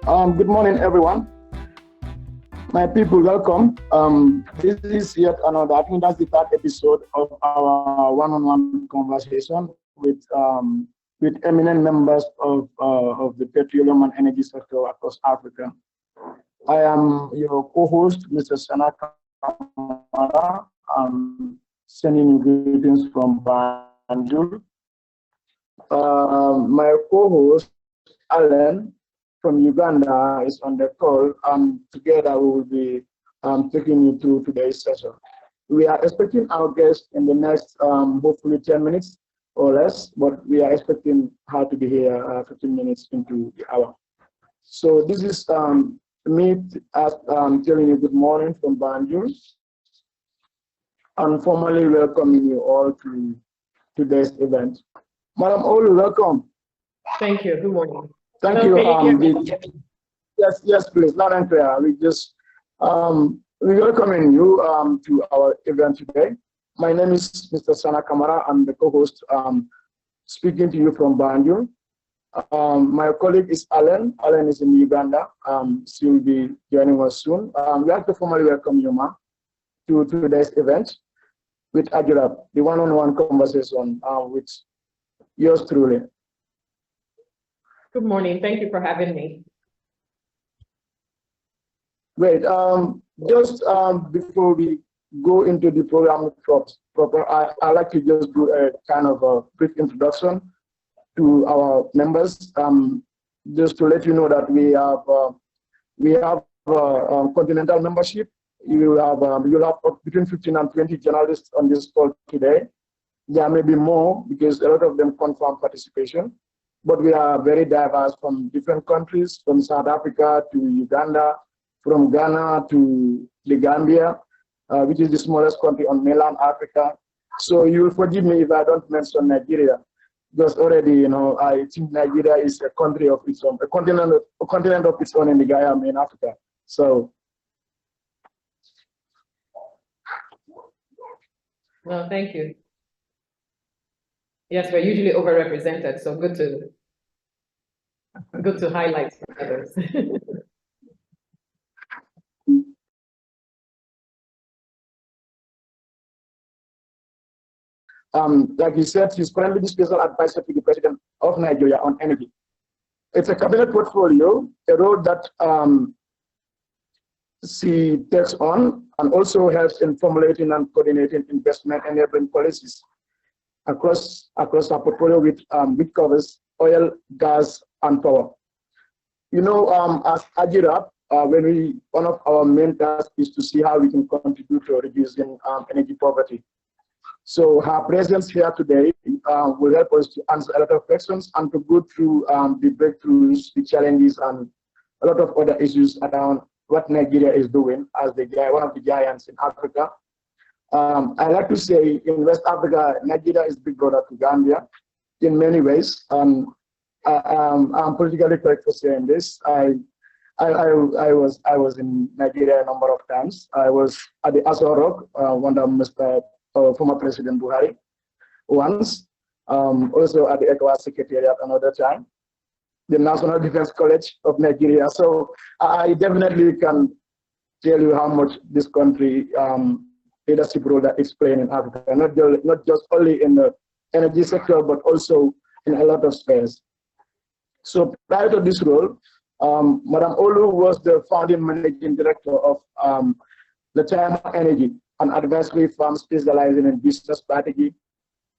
Good morning, everyone. My people, welcome. This is yet another, I think that's the third episode of our one-on-one conversation with eminent members of the petroleum and energy sector across Africa. I am your co-host, Mr. Sana Kamara. Sending you greetings from Banjul. My co-host, Alan, from Uganda is on the call, and together we will be taking you through today's session. We are expecting our guest in the next, hopefully 10 minutes or less, but we are expecting her to be here 15 minutes into the hour. So this is me telling you good morning from Banjul and formally welcoming you all to today's event. Madam Olu, welcome. Thank you. Good morning. Thank Hello, you. Yes, please, loud and clear. We welcoming you to our event today. My name is Mr. Sana Kamara. I'm the co-host speaking to you from Banjul. My colleague is Alan. Alan is in Uganda. She will be joining us soon. We like to formally welcome you, ma, to today's event with AJERAP, the one-on-one conversation with yours truly. Good morning. Thank you for having me. Great. Just before we go into the program proper, I like to just do a kind of a brief introduction to our members. Just to let you know that we have continental membership. You'll have between 15 and 20 journalists on this call today. There may be more because a lot of them confirm participation. But we are very diverse from different countries, from South Africa to Uganda, from Ghana to the Gambia, which is the smallest country on mainland Africa. So you will forgive me if I don't mention Nigeria, because already, I think Nigeria is a country of its own, a continent of its own in the Gaia in Africa. So. Well, thank you. Yes, we're usually overrepresented, so good to highlight others. Like you said, she's currently the special advisor to the president of Nigeria on energy. It's a cabinet portfolio, a role that she takes on and also helps in formulating and coordinating investment enabling policies across our portfolio, which covers oil, gas, and power. As AJERAP, one of our main tasks is to see how we can contribute to reducing energy poverty. So her presence here today will help us to answer a lot of questions and to go through the breakthroughs, the challenges, and a lot of other issues around what Nigeria is doing as one of the giants in Africa. I like to say in West Africa, Nigeria is big brother to Gambia in many ways. I'm politically correct for saying this. I was in Nigeria a number of times. I was at the Aso Rock, under Mr. Former President Buhari once. Also at the ECOWAS Secretariat another time. The National Defense College of Nigeria. So I definitely can tell you how much this country leadership role that it's playing in Africa, not just only in the energy sector, but also in a lot of spheres. So prior to this role, Madam Olu was the founding managing director of Latam Energy, an advisory firm specializing in business strategy,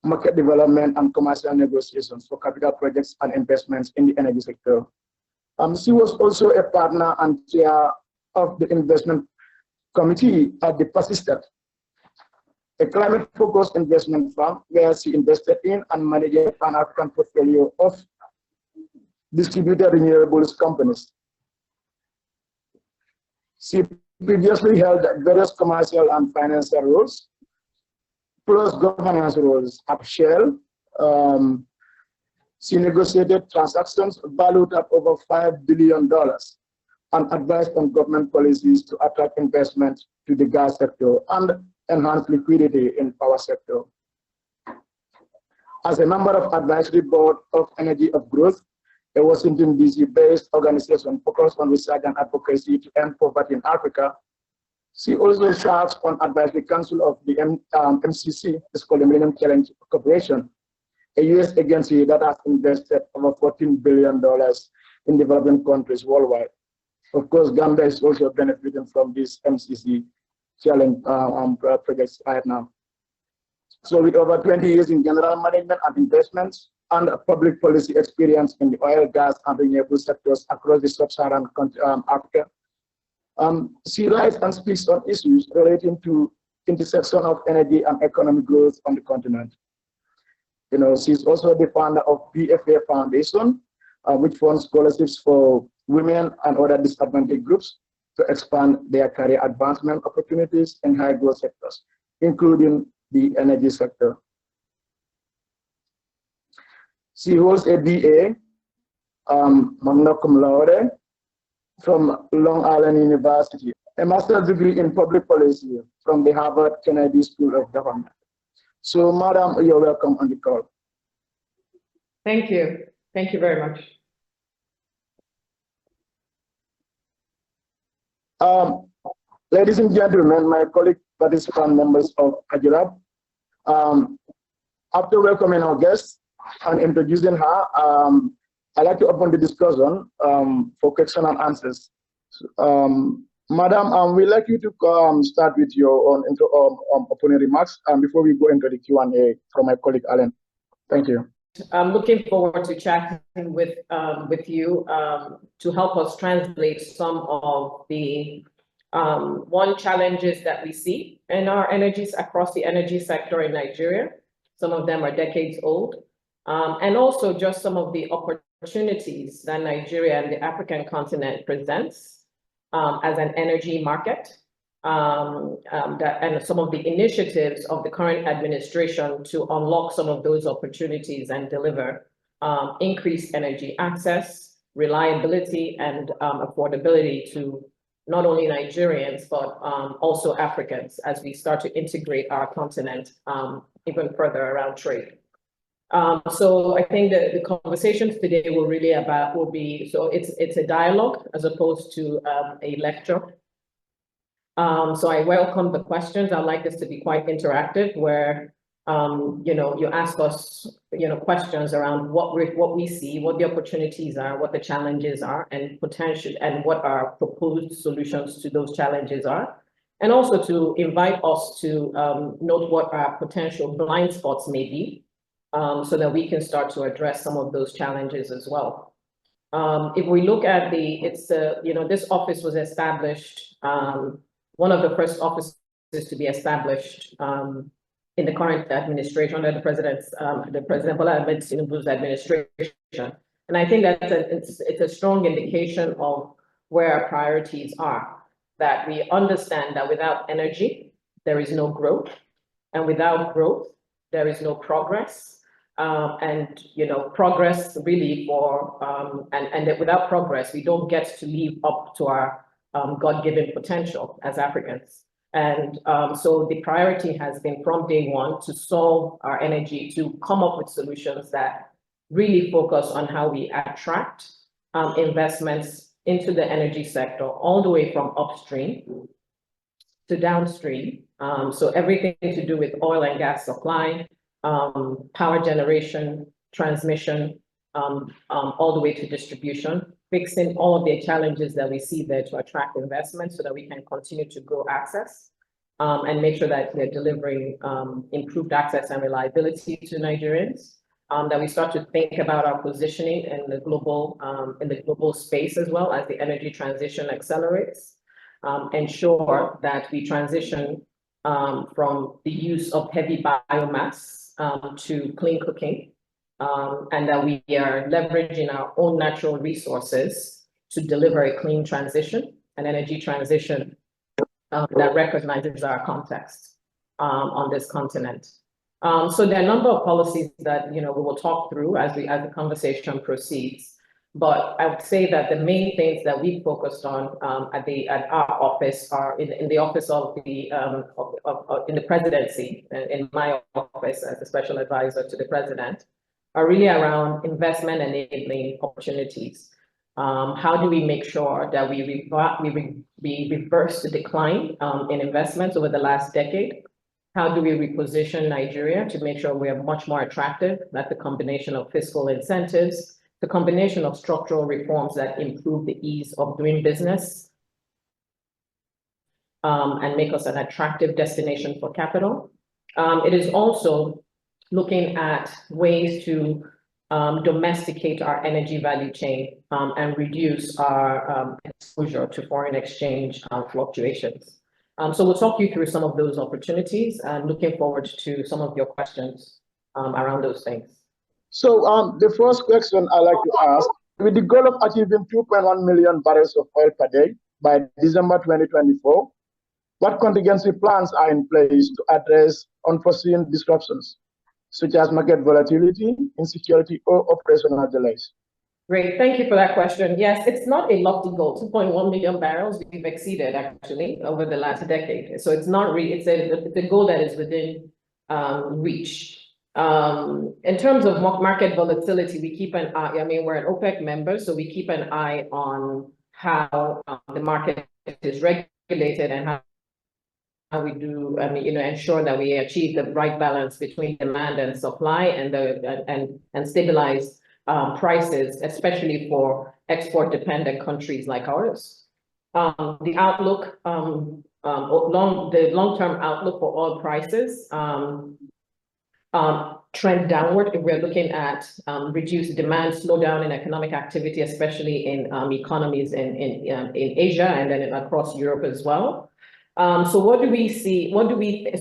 market development, and commercial negotiations for capital projects and investments in the energy sector. She was also a partner and chair of the investment committee at the Persistent, a climate-focused investment firm where she invested in and managed a Pan-African portfolio of distributed renewables companies. She previously held various commercial and financial roles, plus governance roles at Shell. She negotiated transactions valued at over $5 billion and advised on government policies to attract investment to the gas sector and enhance liquidity in power sector. As a member of advisory board of Energy of Growth, a Washington, D.C.-based organization focused on research and advocacy to end poverty in Africa. She also serves on advisory council of the MCC, it's called the Millennium Challenge Corporation, a U.S. agency that has invested over $14 billion in developing countries worldwide. Of course, Gambia is also benefiting from this MCC challenge projects right now. So with over 20 years in general management and investments and public policy experience in the oil, gas, and renewable sectors across the sub-Saharan Africa, she writes and speaks on issues relating to intersection of energy and economic growth on the continent. You know, she's also the founder of BFA Foundation, which funds scholarships for women and other disadvantaged groups to expand their career advancement opportunities in high growth sectors, including the energy sector. She holds a BA, magna cum laude, from Long Island University, a master's degree in public policy from the Harvard Kennedy School of Government. So, Madam, you're welcome on the call. Thank you. Thank you very much. Ladies and gentlemen, my colleague participant members of AJERAP, after welcoming our guest and introducing her, I'd like to open the discussion for question and answers. Madam, we'd like you to start with your own opening remarks before we go into the Q&A from my colleague Alan. Thank you. I'm looking forward to chatting with you to help us translate some of the challenges that we see in our energies across the energy sector in Nigeria. Some of them are decades old, and also just some of the opportunities that Nigeria and the African continent presents as an energy market, and some of the initiatives of the current administration to unlock some of those opportunities and deliver increased energy access, reliability, and affordability to not only Nigerians, but also Africans as we start to integrate our continent even further around trade. So I think that the conversations today will be, so it's a dialogue as opposed to a lecture. So I welcome the questions. I'd like this to be quite interactive where, you ask us, questions around what we see, what the opportunities are, what the challenges are, and potential, and what our proposed solutions to those challenges are. And also to invite us to note what our potential blind spots may be, so that we can start to address some of those challenges as well. If we look at this office was established, one of the first offices to be established in the current administration under the President Bola Ahmed Tinubu's administration. And I think that it's a strong indication of where our priorities are, that we understand that without energy, there is no growth, and without growth, there is no progress. And progress really and that without progress, we don't get to live up to our God-given potential as Africans. And so the priority has been from day one to solve our energy, to come up with solutions that really focus on how we attract investments into the energy sector, all the way from upstream to downstream. So everything to do with oil and gas supply, power generation, transmission, all the way to distribution, fixing all of the challenges that we see there to attract investment so that we can continue to grow access and make sure that we're delivering improved access and reliability to Nigerians, that we start to think about our positioning in the global space as well as the energy transition accelerates, ensure that we transition from the use of heavy biomass to clean cooking, and that we are leveraging our own natural resources to deliver a clean transition, an energy transition that recognizes our context on this continent. So there are a number of policies that we will talk through as the conversation proceeds. But I would say that the main things that we focused on at our office are in the office of in the presidency, in my office as a special advisor to the president, are really around investment enabling opportunities. How do we make sure that we reverse the decline in investments over the last decade? How do we reposition Nigeria to make sure we are much more attractive? That's the combination of fiscal incentives, the combination of structural reforms that improve the ease of doing business, and make us an attractive destination for capital. It is also looking at ways to domesticate our energy value chain and reduce our exposure to foreign exchange fluctuations. So we'll talk you through some of those opportunities and looking forward to some of your questions around those things. So the first question I'd like to ask, with the goal of achieving 2.1 million barrels of oil per day by December 2024, what contingency plans are in place to address unforeseen disruptions, such as market volatility, insecurity, or operational delays? Great, thank you for that question. Yes, it's not a lofty goal. 2.1 million barrels we've exceeded actually over the last decade. So it's not really, it's a goal that is within reach. In terms of market volatility, we keep an eye, I mean, we're an OPEC member, so we keep an eye on how the market is regulated and how we do, I mean, ensure that we achieve the right balance between demand and supply and stabilize prices, especially for export-dependent countries like ours. The outlook, the long-term outlook for oil prices trend downward if we're looking at reduced demand, slowdown in economic activity, especially in economies in Asia and then across Europe as well. So what do we see?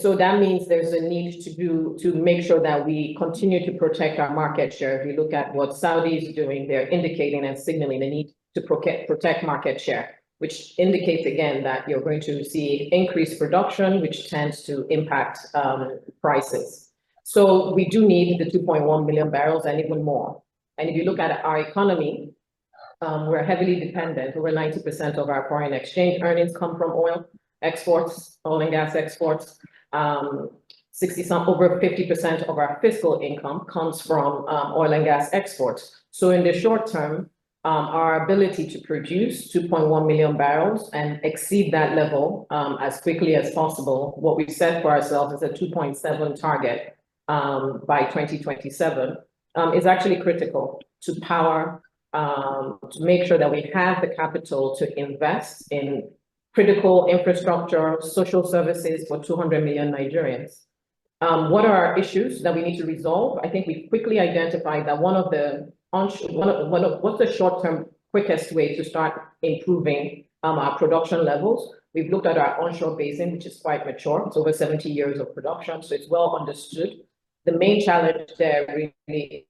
So that means there's a need to make sure that we continue to protect our market share. If you look at what Saudi is doing, they're indicating and signaling the need to protect market share, which indicates again that you're going to see increased production, which tends to impact prices. So we do need the 2.1 million barrels and even more. And if you look at our economy, we're heavily dependent. Over 90% of our foreign exchange earnings come from oil exports, oil and gas exports. Over 50% of our fiscal income comes from oil and gas exports. So in the short term, our ability to produce 2.1 million barrels and exceed that level as quickly as possible, what we've set for ourselves is a 2.7 target by 2027, is actually critical to power, to make sure that we have the capital to invest in critical infrastructure, social services for 200 million Nigerians. What are our issues that we need to resolve? I think we quickly identified that what's the short-term quickest way to start improving our production levels? We've looked at our onshore basin, which is quite mature. It's over 70 years of production, so it's well understood. The main challenge there really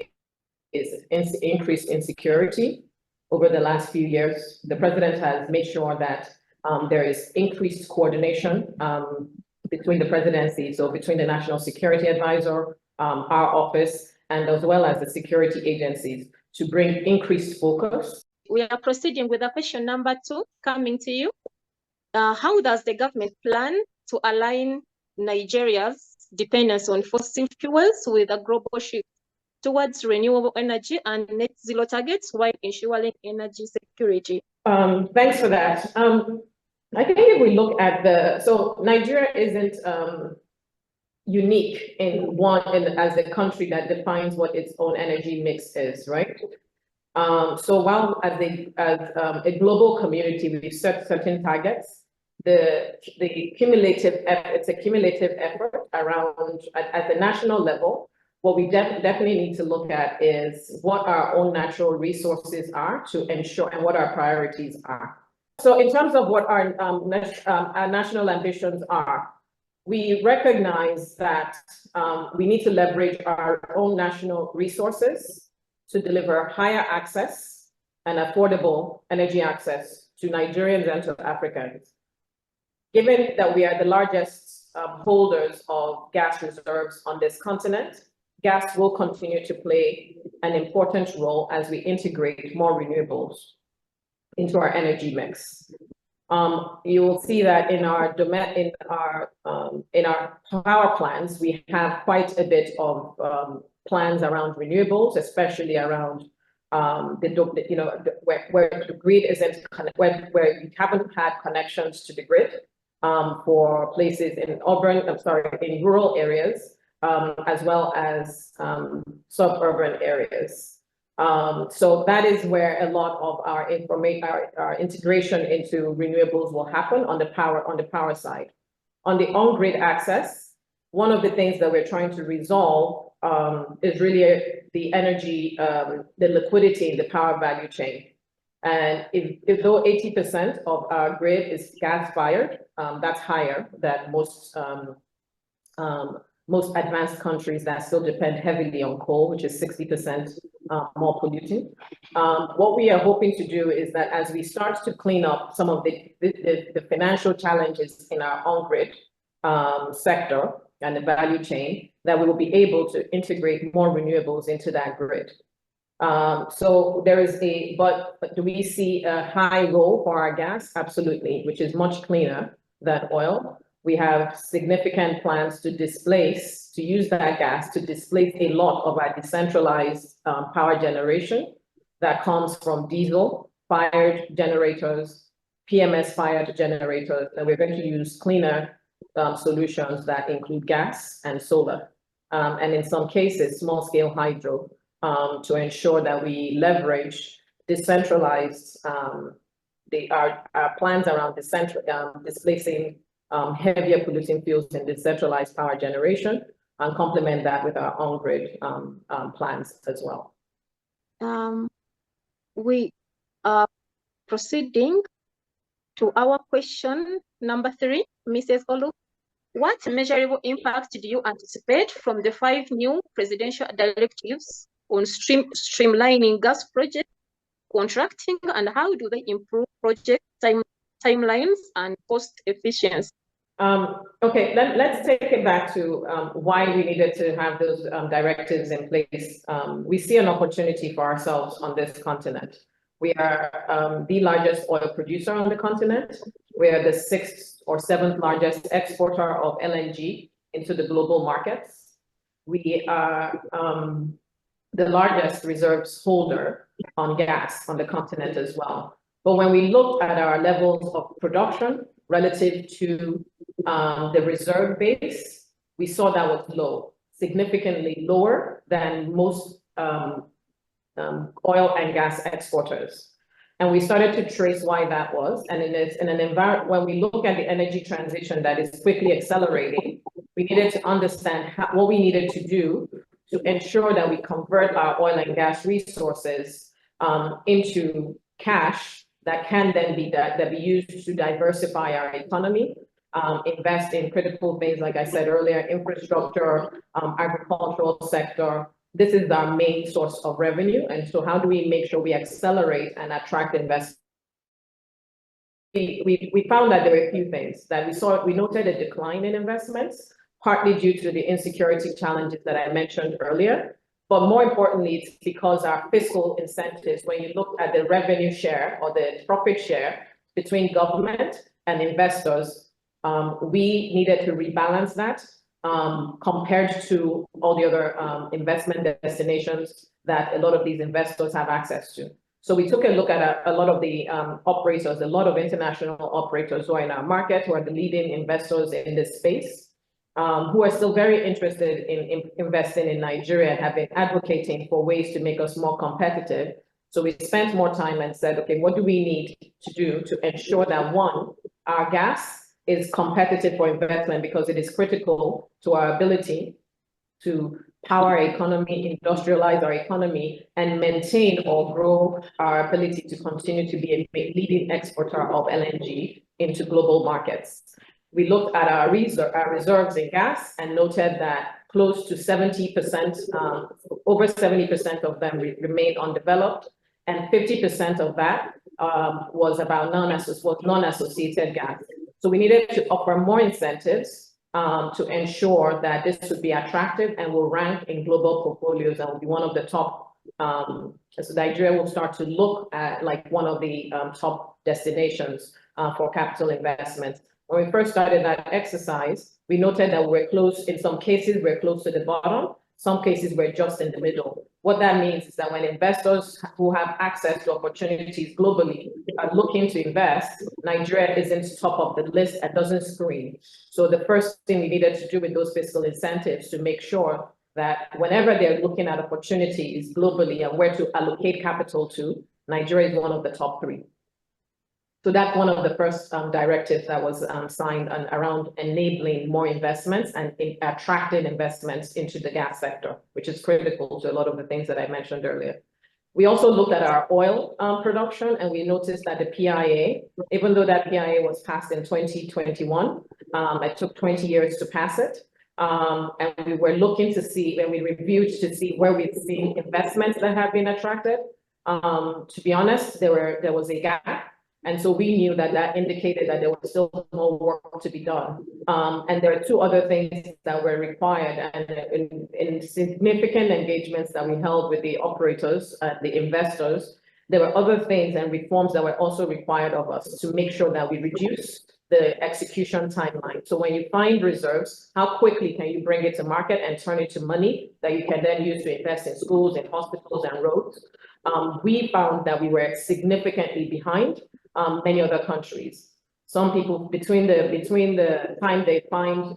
is increased insecurity over the last few years. The president has made sure that there is increased coordination between the presidency, so between the National Security Advisor, our office, and as well as the security agencies to bring increased focus. We are proceeding with question number 2, coming to you. How does the government plan to align Nigeria's dependence on fossil fuels with a global shift towards renewable energy and net zero targets while ensuring energy security? Thanks for that. I think if we look at so Nigeria isn't unique as a country that defines what its own energy mix is, right? So while as a global community, we've set certain targets, it's a cumulative effort around at the national level. What we definitely need to look at is what our own natural resources are to ensure and what our priorities are. So in terms of what our national ambitions are, we recognize that we need to leverage our own national resources to deliver higher access and affordable energy access to Nigerians and to Africans. Given that we are the largest holders of gas reserves on this continent, gas will continue to play an important role as we integrate more renewables into our energy mix. You will see that in our power plants, we have quite a bit of plans around renewables, especially around where the grid isn't where you haven't had connections to the grid for places in in rural areas, as well as suburban areas. So that is where a lot of our integration into renewables will happen on the power side. On the on-grid access, one of the things that we're trying to resolve is really the energy, the liquidity in the power value chain. And if though 80% of our grid is gas-fired, that's higher than most advanced countries that still depend heavily on coal, which is 60% more polluting. What we are hoping to do is that as we start to clean up some of the financial challenges in our on-grid sector and the value chain, that we will be able to integrate more renewables into that grid. So there is but do we see a high role for our gas? Absolutely, which is much cleaner than oil. We have significant plans to use that gas to displace a lot of our decentralized power generation that comes from diesel-fired generators, PMS-fired generators, and we're going to use cleaner solutions that include gas and solar, and in some cases, small-scale hydro, to ensure that we leverage decentralized, our plans around displacing heavier polluting fuels in decentralized power generation, and complement that with our on-grid plans as well. We are proceeding to our question number 3, Mrs. Olu. What measurable impact do you anticipate from the 5 new presidential directives on streamlining gas project contracting, and how do they improve project timelines and cost efficiency? Okay, let's take it back to why we needed to have those directives in place. We see an opportunity for ourselves on this continent. We are the largest oil producer on the continent. We are the 6th or 7th largest exporter of LNG into the global markets. We are the largest reserves holder on gas on the continent as well. But when we looked at our levels of production relative to the reserve base, we saw that was low, significantly lower than most oil and gas exporters. And we started to trace why that was. And in an environment, when we look at the energy transition that is quickly accelerating, we needed to understand what we needed to do to ensure that we convert our oil and gas resources into cash that can then be used to diversify our economy, invest in critical things, like I said earlier, infrastructure, agricultural sector. This is our main source of revenue. And so how do we make sure we accelerate and attract investment? We found that there were a few things that we noted a decline in investments, partly due to the insecurity challenges that I mentioned earlier. But more importantly, it's because our fiscal incentives, when you look at the revenue share or the profit share between government and investors, we needed to rebalance that compared to all the other investment destinations that a lot of these investors have access to. So we took a look at a lot of the operators, a lot of international operators who are in our market, who are the leading investors in this space, who are still very interested in investing in Nigeria and have been advocating for ways to make us more competitive. So we spent more time and said, okay, what do we need to do to ensure that, one, our gas is competitive for investment, because it is critical to our ability to power our economy, industrialize our economy, and maintain or grow our ability to continue to be a leading exporter of LNG into global markets. We looked at our reserves in gas and noted that close to 70%, over 70% of them remain undeveloped, and 50% of that was non-associated gas. So we needed to offer more incentives to ensure that this would be attractive and will rank in global portfolios and will be one of the top. So Nigeria will start to look at like one of the top destinations for capital investment. When we first started that exercise, we noted that we're close, in some cases, we're close to the bottom. Some cases we're just in the middle. What that means is that when investors who have access to opportunities globally are looking to invest, Nigeria isn't top of the list and doesn't screen. So the first thing we needed to do with those fiscal incentives to make sure that whenever they're looking at opportunities globally and where to allocate capital to, Nigeria is one of the top 3. So that's one of the first directives that was signed around enabling more investments and attracting investments into the gas sector, which is critical to a lot of the things that I mentioned earlier. We also looked at our oil production, and we noticed that the PIA, even though that PIA was passed in 2021, it took 20 years to pass it. And we were looking to see, when we reviewed to see where we've seen investments that have been attracted. To be honest, there was a gap. And so we knew that that indicated that there was still more work to be done. And there are 2 other things that were required, and in significant engagements that we held with the operators, the investors, there were other things and reforms that were also required of us to make sure that we reduce the execution timeline. So when you find reserves, how quickly can you bring it to market and turn it to money that you can then use to invest in schools, in hospitals and roads? We found that we were significantly behind many other countries. Some people between the time they find,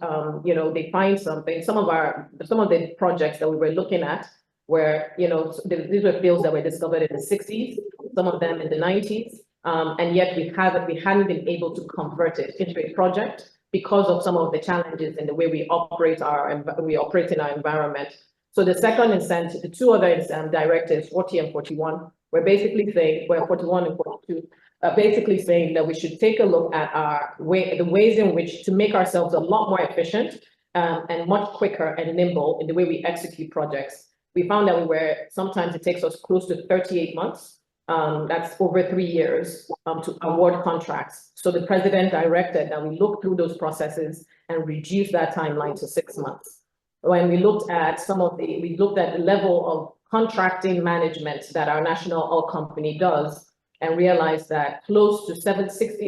they find something. Some of the projects that we were looking at were, these were fields that were discovered in the 60s, some of them in the 90s, and yet we hadn't been able to convert it into a project because of some of the challenges in the way we operate in our environment. So the second incentive, the 2 other directives, 40 and 41, were basically saying, 41 and 42. Basically saying that we should take a look at the ways in which to make ourselves a lot more efficient and much quicker and nimble in the way we execute projects. We found that sometimes it takes us close to 38 months. That's over 3 years to award contracts. So the president directed that we look through those processes and reduce that timeline to 6 months. When we looked at the level of contracting management that our national oil company does, and realized that close to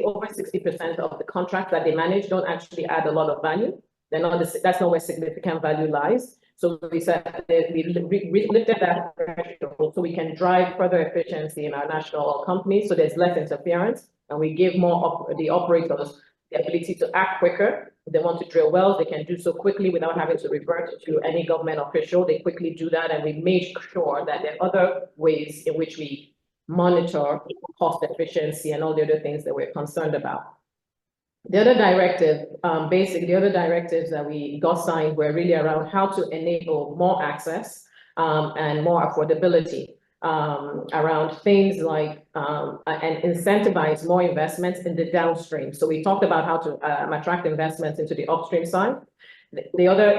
over 60% of the contracts that they manage don't actually add a lot of value. That's not where significant value lies. So we said we lifted that threshold so we can drive further efficiency in our national oil company, so there's less interference, and we give the operators the ability to act quicker. If they want to drill wells, they can do so quickly without having to revert to any government official. They quickly do that, and we made sure that there are other ways in which we monitor cost efficiency and all the other things that we're concerned about. The other directive, the other directives that we got signed were really around how to enable more access and more affordability around things like and incentivize more investments in the downstream. So we talked about how to attract investments into the upstream side. The other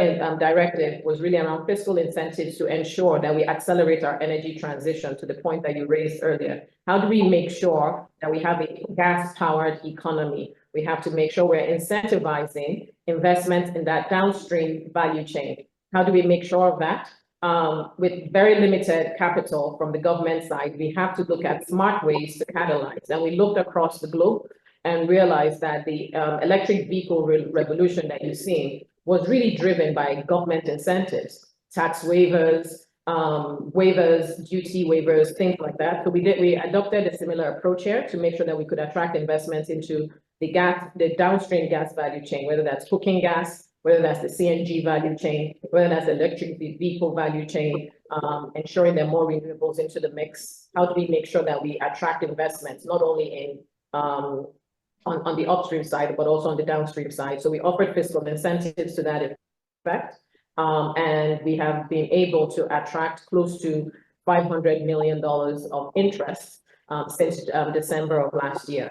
directive was really around fiscal incentives to ensure that we accelerate our energy transition, to the point that you raised earlier. How do we make sure that we have a gas-powered economy? We have to make sure we're incentivizing investments in that downstream value chain. How do we make sure of that? With very limited capital from the government side, we have to look at smart ways to catalyze. And we looked across the globe and realized that the electric vehicle revolution that you've seen was really driven by government incentives, tax waivers, duty waivers, things like that. So we adopted a similar approach here to make sure that we could attract investments into the downstream gas value chain, whether that's cooking gas, whether that's the CNG value chain, whether that's the electric vehicle value chain, ensuring there are more renewables into the mix. How do we make sure that we attract investments, not only in on the upstream side, but also on the downstream side? So we offered fiscal incentives to that effect. And we have been able to attract close to $500 million of interest since December of last year.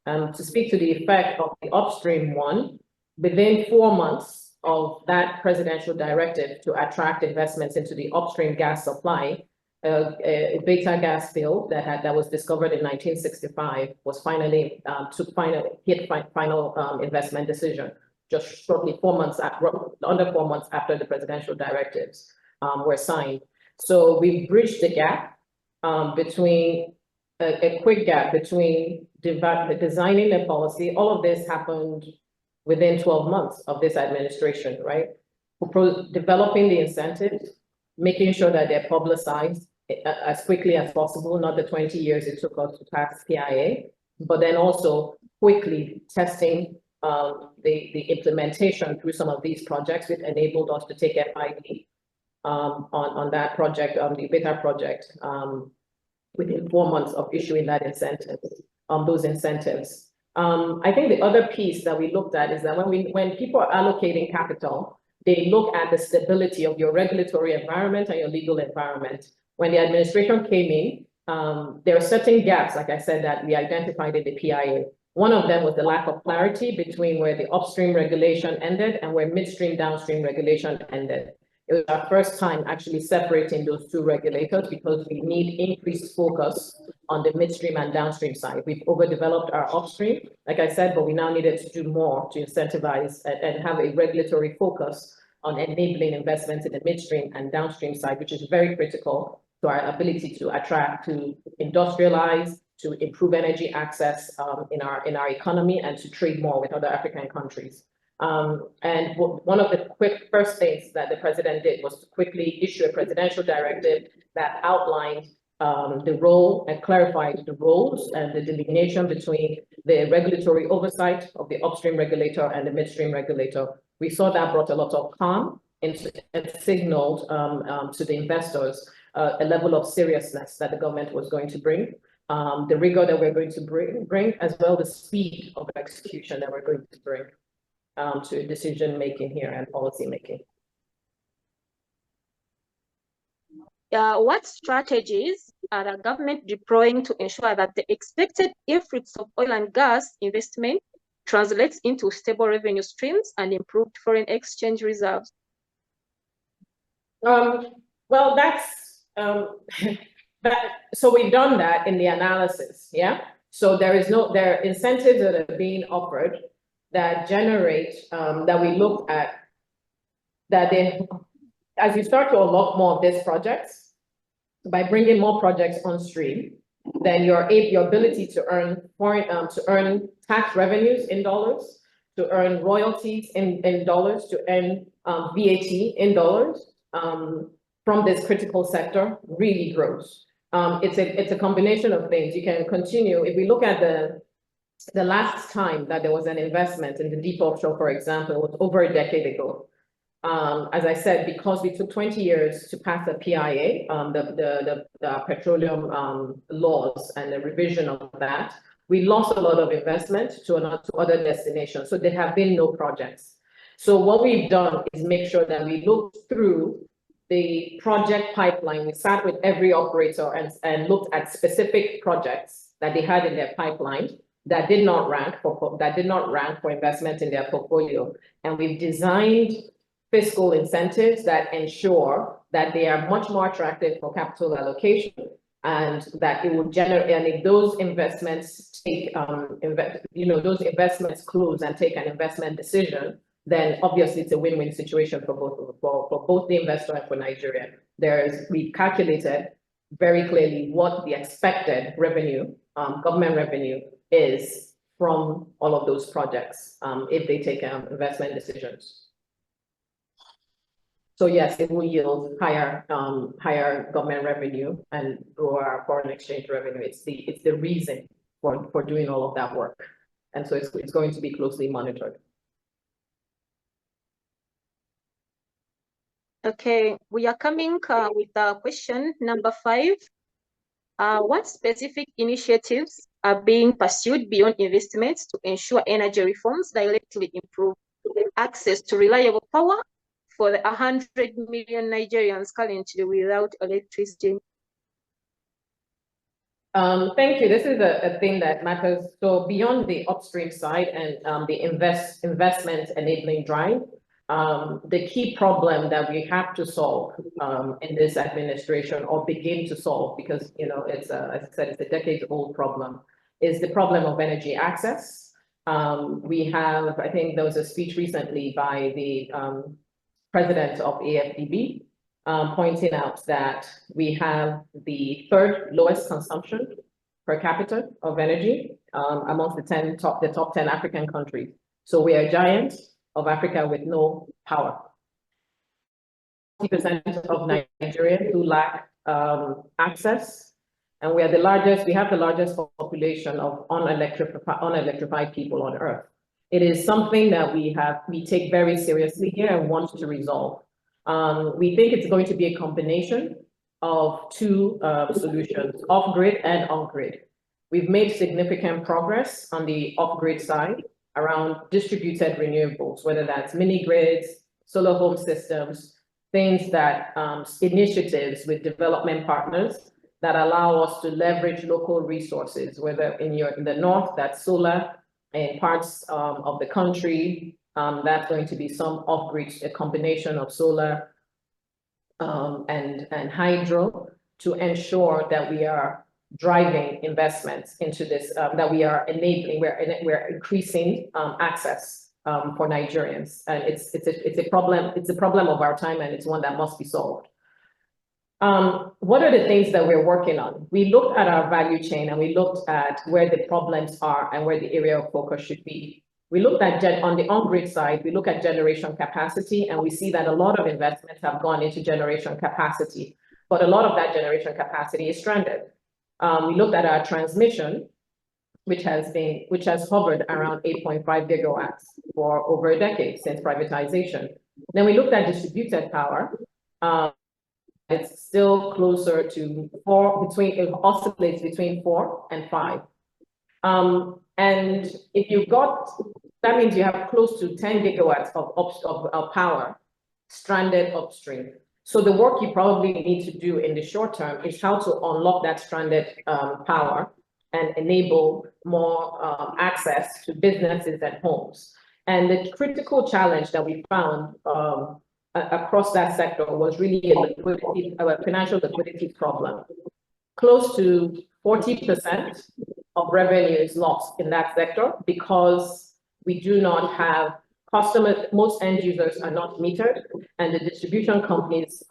To speak to the effect of the upstream one, within 4 months of that presidential directive to attract investments into the upstream gas supply, a beta gas field that was discovered in 1965 was finally hit final investment decision, just shortly 4 months under 4 months after the presidential directives were signed. So we bridged the gap between a quick gap between designing the policy. All of this happened within 12 months of this administration, right? Developing the incentives, making sure that they're publicized as quickly as possible, not the 20 years it took us to pass PIA, but then also quickly testing the implementation through some of these projects, which enabled us to take FID on that project, the beta project, within 4 months of issuing that incentive, those incentives. I think the other piece that we looked at is that when people are allocating capital, they look at the stability of your regulatory environment and your legal environment. When the administration came in, there are certain gaps, like I said, that we identified in the PIA. One of them was the lack of clarity between where the upstream regulation ended and where midstream downstream regulation ended. It was our first time actually separating those two regulators because we need increased focus on the midstream and downstream side. We've overdeveloped our upstream, like I said, but we now needed to do more to incentivize and have a regulatory focus on enabling investments in the midstream and downstream side, which is very critical to our ability to attract, to industrialize, to improve energy access in our economy, and to trade more with other African countries. And one of the quick first things that the president did was to quickly issue a presidential directive that outlined the role and clarified the roles and the delineation between the regulatory oversight of the upstream regulator and the midstream regulator. We saw that brought a lot of calm and signaled to the investors a level of seriousness that the government was going to bring, the rigor that we're going to bring, as well the speed of execution that we're going to bring to decision making here and policy making. What strategies are the government deploying to ensure that the expected influx of oil and gas investment translates into stable revenue streams and improved foreign exchange reserves? Well, that's so we've done that in the analysis, yeah. So there are incentives that are being offered that generate that we look at that as you start to unlock more of these projects, by bringing more projects on stream, then your ability to earn tax revenues in dollars, to earn royalties in dollars, to earn VAT in dollars from this critical sector really grows. It's a combination of things. You can continue. If we look at the last time that there was an investment in the deep offshore, for example, was over a decade ago. As I said, because we took 20 years to pass the PIA, the petroleum laws and the revision of that, we lost a lot of investment to other destinations. So there have been no projects. So what we've done is make sure that we look through the project pipeline. We sat with every operator and looked at specific projects that they had in their pipeline that did not rank for investment in their portfolio. And we've designed fiscal incentives that ensure that they are much more attractive for capital allocation, and that it will generate, and if those investments take, those investments close and take an investment decision, then obviously it's a win-win situation for both the investor and for Nigeria. We calculated very clearly what the expected revenue, government revenue, is from all of those projects if they take investment decisions. So yes, it will yield higher government revenue and grow our foreign exchange revenue. It's the reason for doing all of that work, and so it's going to be closely monitored. Okay, we are coming with question number 5. What specific initiatives are being pursued beyond investments to ensure energy reforms directly improve access to reliable power for the 100 million Nigerians currently without electricity? Thank you. This is a thing that matters. So beyond the upstream side and the investment enabling drive, the key problem that we have to solve in this administration, or begin to solve, because it's as I said, it's a decades-old problem, is the problem of energy access. I think there was a speech recently by the president of AFDB pointing out that we have the 3rd lowest consumption per capita of energy amongst the top 10 African countries. So we are a giant of Africa with no power. of Nigerians who lack access, and we have the largest population of unelectrified people on Earth. It is something that we take very seriously here and want to resolve. We think it's going to be a combination of two solutions, off-grid and on-grid. We've made significant progress on the off-grid side around distributed renewables, whether that's mini grids, solar home systems, things that initiatives with development partners that allow us to leverage local resources, whether in the north, that's solar, in parts of the country, that's going to be some off-grid, a combination of solar and hydro, to ensure that we are driving investments into this, that we are enabling, we're increasing access for Nigerians. And it's a problem of our time, and it's one that must be solved. What are the things that we're working on? We looked at our value chain and we looked at where the problems are and where the area of focus should be. We looked at, on the on-grid side, we look at generation capacity, and we see that a lot of investments have gone into generation capacity, but a lot of that generation capacity is stranded. We looked at our transmission, which has hovered around 8.5 gigawatts for over a decade since privatization. Then we looked at distributed power. It's still closer to it oscillates between 4 and 5. And if you've got, that means you have close to 10 gigawatts of power stranded upstream. So the work you probably need to do in the short term is how to unlock that stranded power and enable more access to businesses and homes. And the critical challenge that we found across that sector was really a financial liquidity problem. Close to 40% of revenue is lost in that sector because we do not have customers. Most end users are not metered, and the distribution companies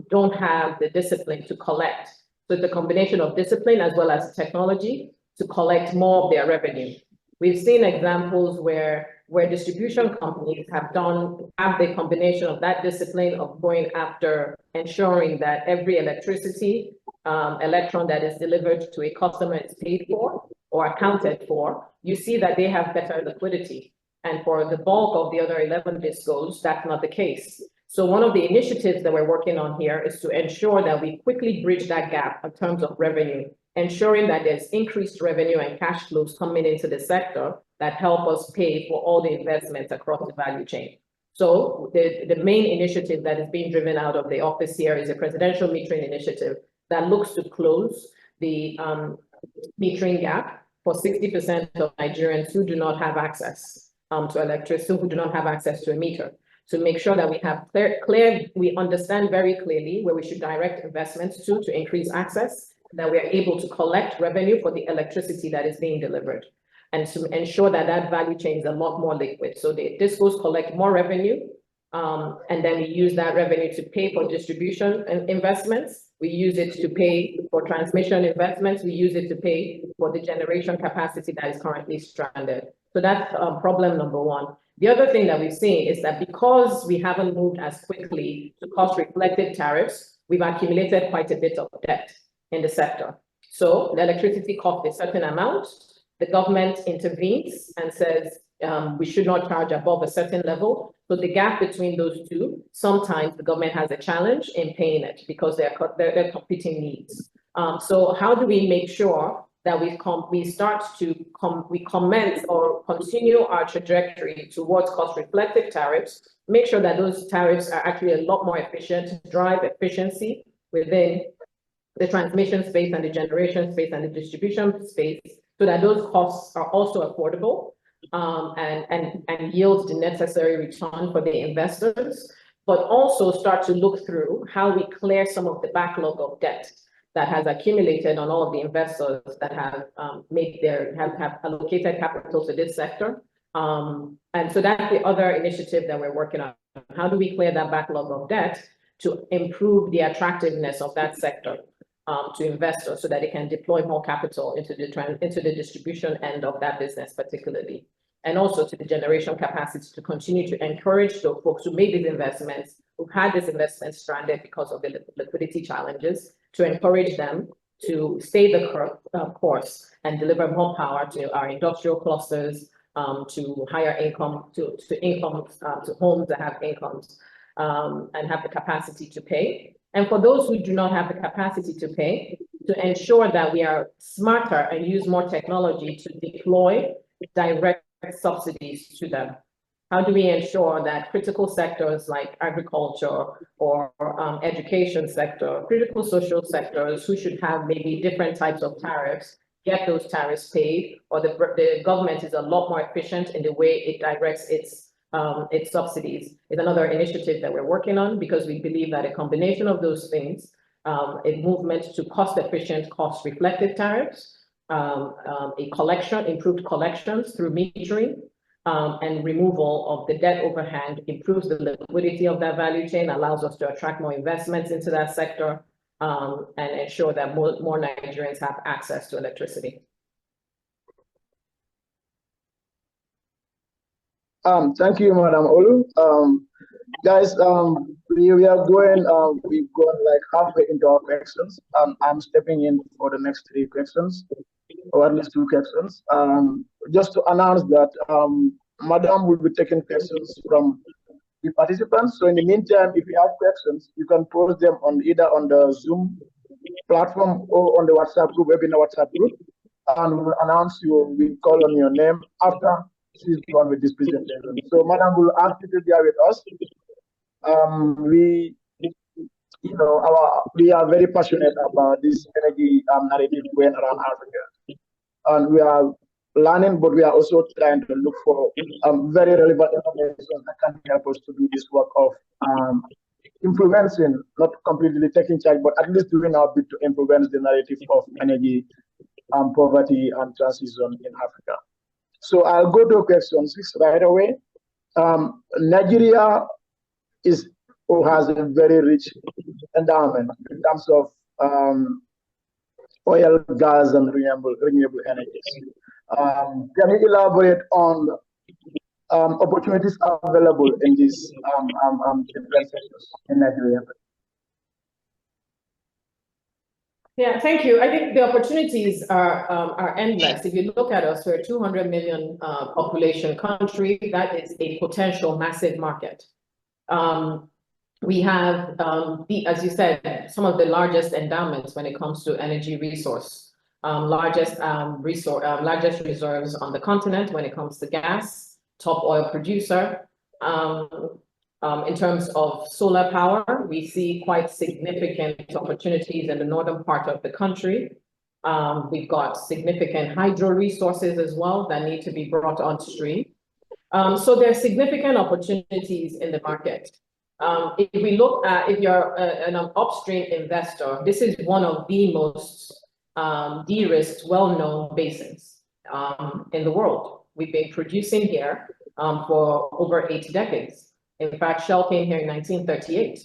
don't have the discipline to collect. So it's a combination of discipline as well as technology to collect more of their revenue. We've seen examples where distribution companies have the combination of that discipline of going after ensuring that every electricity electron that is delivered to a customer is paid for or accounted for. You see that they have better liquidity. And for the bulk of the other 11 discos, that's not the case. So one of the initiatives that we're working on here is to ensure that we quickly bridge that gap in terms of revenue, ensuring that there's increased revenue and cash flows coming into the sector that help us pay for all the investments across the value chain. So the main initiative that is being driven out of the office here is a presidential metering initiative that looks to close the metering gap for 60% of Nigerians who do not have access to electricity, who do not have access to a meter, to make sure that we have we understand very clearly where we should direct investments to increase access, that we are able to collect revenue for the electricity that is being delivered, and to ensure that that value chain is a lot more liquid. So the discos collect more revenue, and then we use that revenue to pay for distribution and investments. We use it to pay for transmission investments. We use it to pay for the generation capacity that is currently stranded. So that's problem number one. The other thing that we've seen is that because we haven't moved as quickly to cost-reflective tariffs, we've accumulated quite a bit of debt in the sector. So the electricity costs a certain amount, the government intervenes and says we should not charge above a certain level. So the gap between those two, sometimes the government has a challenge in paying it because they're competing needs. So how do we make sure that we commence or continue our trajectory towards cost-reflective tariffs, make sure that those tariffs are actually a lot more efficient, drive efficiency within the transmission space and the generation space and the distribution space, so that those costs are also affordable and yield the necessary return for the investors, but also start to look through how we clear some of the backlog of debt that has accumulated on all of the investors that have have allocated capital to this sector. And so that's the other initiative that we're working on. How do we clear that backlog of debt to improve the attractiveness of that sector to investors so that they can deploy more capital into the distribution end of that business particularly, and also to the generation capacity to continue to encourage those folks who made these investments, who had this investment stranded because of the liquidity challenges, to encourage them to stay the course and deliver more power to our industrial clusters, to higher income, to homes that have incomes, and have the capacity to pay. And for those who do not have the capacity to pay, to ensure that we are smarter and use more technology to deploy direct subsidies to them. How do we ensure that critical sectors like agriculture or education sector, critical social sectors who should have maybe different types of tariffs, get those tariffs paid, or the government is a lot more efficient in the way it directs its subsidies, is another initiative that we're working on, because we believe that a combination of those things, a movement to cost-efficient, cost-reflective tariffs, improved collections through metering, and removal of the debt overhang improves the liquidity of that value chain, allows us to attract more investments into that sector, and ensure that more Nigerians have access to electricity. Thank you, Madam Olu. Guys, we are going, we've gone like halfway into our questions. I'm stepping in for the next 3 questions, or at least 2 questions. Just to announce that Madam will be taking questions from the participants. So in the meantime, if you have questions, you can post them on either on the Zoom platform or on the WhatsApp group, webinar WhatsApp group, and we will announce you, we call on your name after she's done with this presentation. So Madam will ask you to bear with us. We are very passionate about this energy narrative going around Africa, and we are learning, but we are also trying to look for very relevant information that can help us to do this work of influencing, not completely taking charge, but at least doing our bit to influence the narrative of energy, poverty, and transition in Africa. So I'll go to question 6 right away. Nigeria has a very rich endowment in terms of oil, gas, and renewable energies. Can you elaborate on opportunities available in these different sectors in Nigeria? Yeah, thank you. I think the opportunities are endless. If you look at us, we're a 200 million population country. That is a potential massive market. We have, as you said, some of the largest endowments when it comes to energy resource, largest reserves on the continent when it comes to gas, top oil producer. In terms of solar power, we see quite significant opportunities in the northern part of the country. We've got significant hydro resources as well that need to be brought on stream. So there's significant opportunities in the market. If we look at, if you're an upstream investor, this is one of the most de-risked, well-known basins in the world. We've been producing here for over 8 decades. In fact, Shell came here in 1938.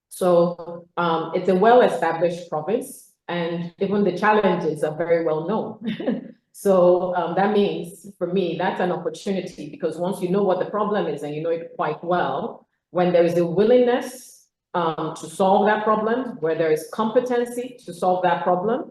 So it's a well-established province, and even the challenges are very well known. So that means, for me, that's an opportunity, because once you know what the problem is and you know it quite well, when there is a willingness to solve that problem, where there is competency to solve that problem,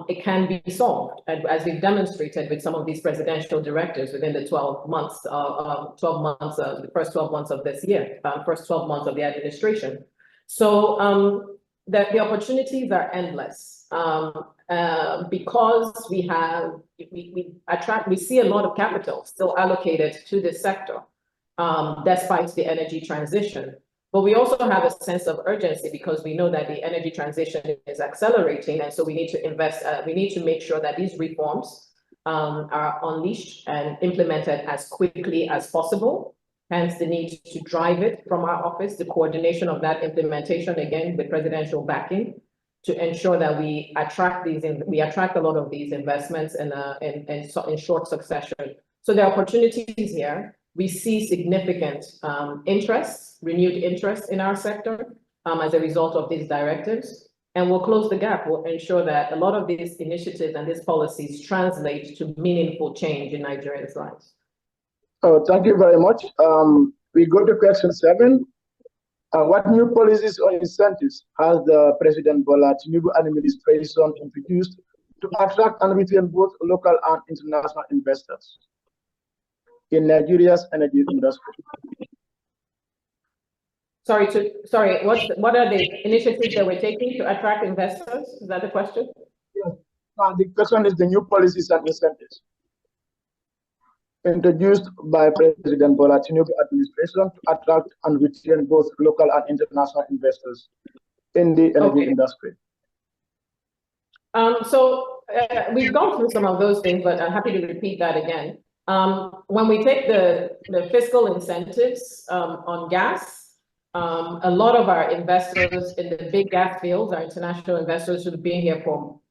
it can be solved. And as we've demonstrated with some of these presidential directives within the 12 months, the first 12 months of this year, first 12 months of the administration. So the opportunities are endless because we see a lot of capital still allocated to this sector, despite the energy transition. But we also have a sense of urgency because we know that the energy transition is accelerating, and so we need to invest, we need to make sure that these reforms are unleashed and implemented as quickly as possible. Hence the need to drive it from our office, the coordination of that implementation, again, with presidential backing, to ensure that we attract a lot of these investments in short succession. So there are opportunities here. We see significant renewed interest in our sector as a result of these directives, and we'll close the gap. We'll ensure that a lot of these initiatives and these policies translate to meaningful change in Nigerians' lives. Oh, thank you very much. We go to question 7. What new policies or incentives has the President Bola Tinubu administration introduced to attract and retain both local and international investors in Nigeria's energy industry? Sorry, what are the initiatives that we're taking to attract investors? Is that the question? Yes. The question is the new policies and incentives introduced by President Bola Tinubu administration to attract and retain both local and international investors in the energy industry. We've gone through some of those things, but I'm happy to repeat that again. When we take the fiscal incentives on gas, a lot of our investors in the big gas fields are international investors who've been here for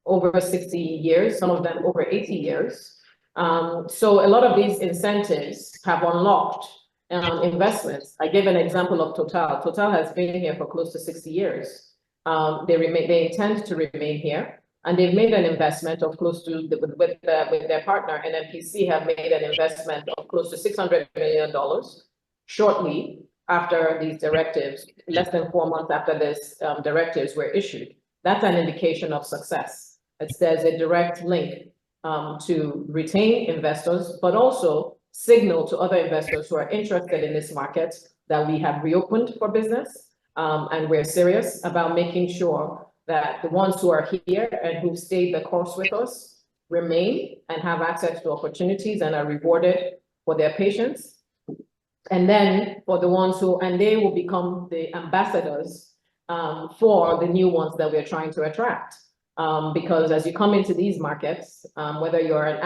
over 60 years, some of them over 80 years. So a lot of these incentives have unlocked investments. I gave an example of Total. Total has been here for close to 60 years. They intend to remain here, and they've made an investment of close to, with their partner, NNPC, have made an investment of close to $600 million shortly after these directives, less than 4 months after these directives were issued. That's an indication of success. There's a direct link to retain investors, but also signal to other investors who are interested in this market that we have reopened for business, and we're serious about making sure that the ones who are here and who've stayed the course with us remain and have access to opportunities and are rewarded for their patience. And then for the ones who, and they will become the ambassadors for the new ones that we're trying to attract. Because as you come into these markets, whether you're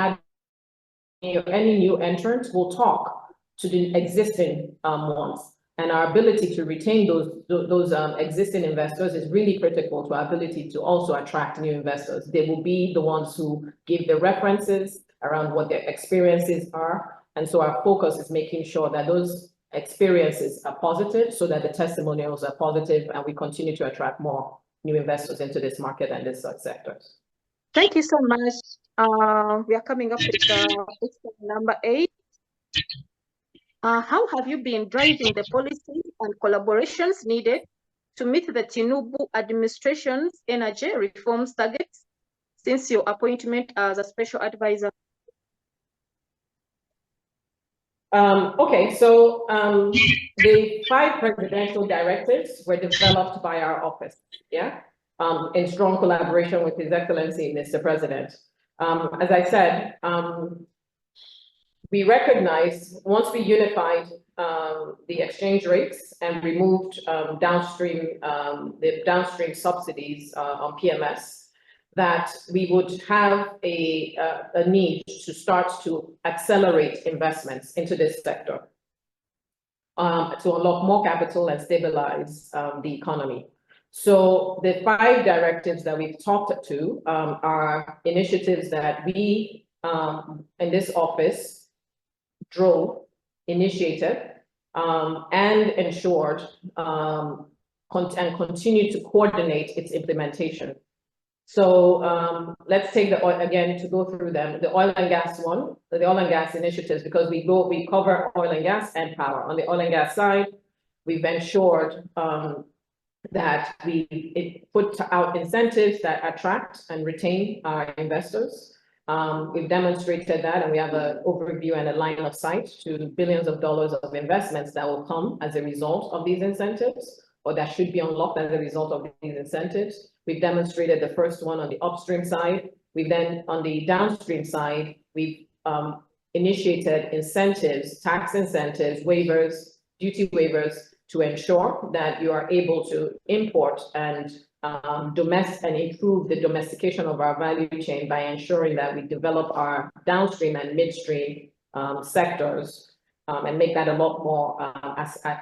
any new entrant, will talk to the existing ones. And our ability to retain those existing investors is really critical to our ability to also attract new investors. They will be the ones who give the references around what their experiences are. And so our focus is making sure that those experiences are positive so that the testimonials are positive and we continue to attract more new investors into this market and this sectors. Thank you so much. We are coming up with question number 8. How have you been driving the policy and collaborations needed to meet the Tinubu administration's energy reforms targets since your appointment as a special advisor? The 5 presidential directives were developed by our office, in strong collaboration with His Excellency, Mr. President. As I said, we recognized once we unified the exchange rates and removed the downstream subsidies on PMS, that we would have a need to start to accelerate investments into this sector to unlock more capital and stabilize the economy. So the 5 directives that we've talked to are initiatives that we in this office drove, initiated, and ensured and continue to coordinate its implementation. So let's take the oil again to go through them. The oil and gas one, the oil and gas initiatives, because we cover oil and gas and power. On the oil and gas side, we've ensured that we put out incentives that attract and retain our investors. We've demonstrated that, and we have an overview and a line of sight to billions of dollars of investments that will come as a result of these incentives, or that should be unlocked as a result of these incentives. We've demonstrated the first one on the upstream side. We've then, on the downstream side, we've initiated incentives, tax incentives, waivers, duty waivers, to ensure that you are able to import and improve the domestication of our value chain by ensuring that we develop our downstream and midstream sectors and make that a lot more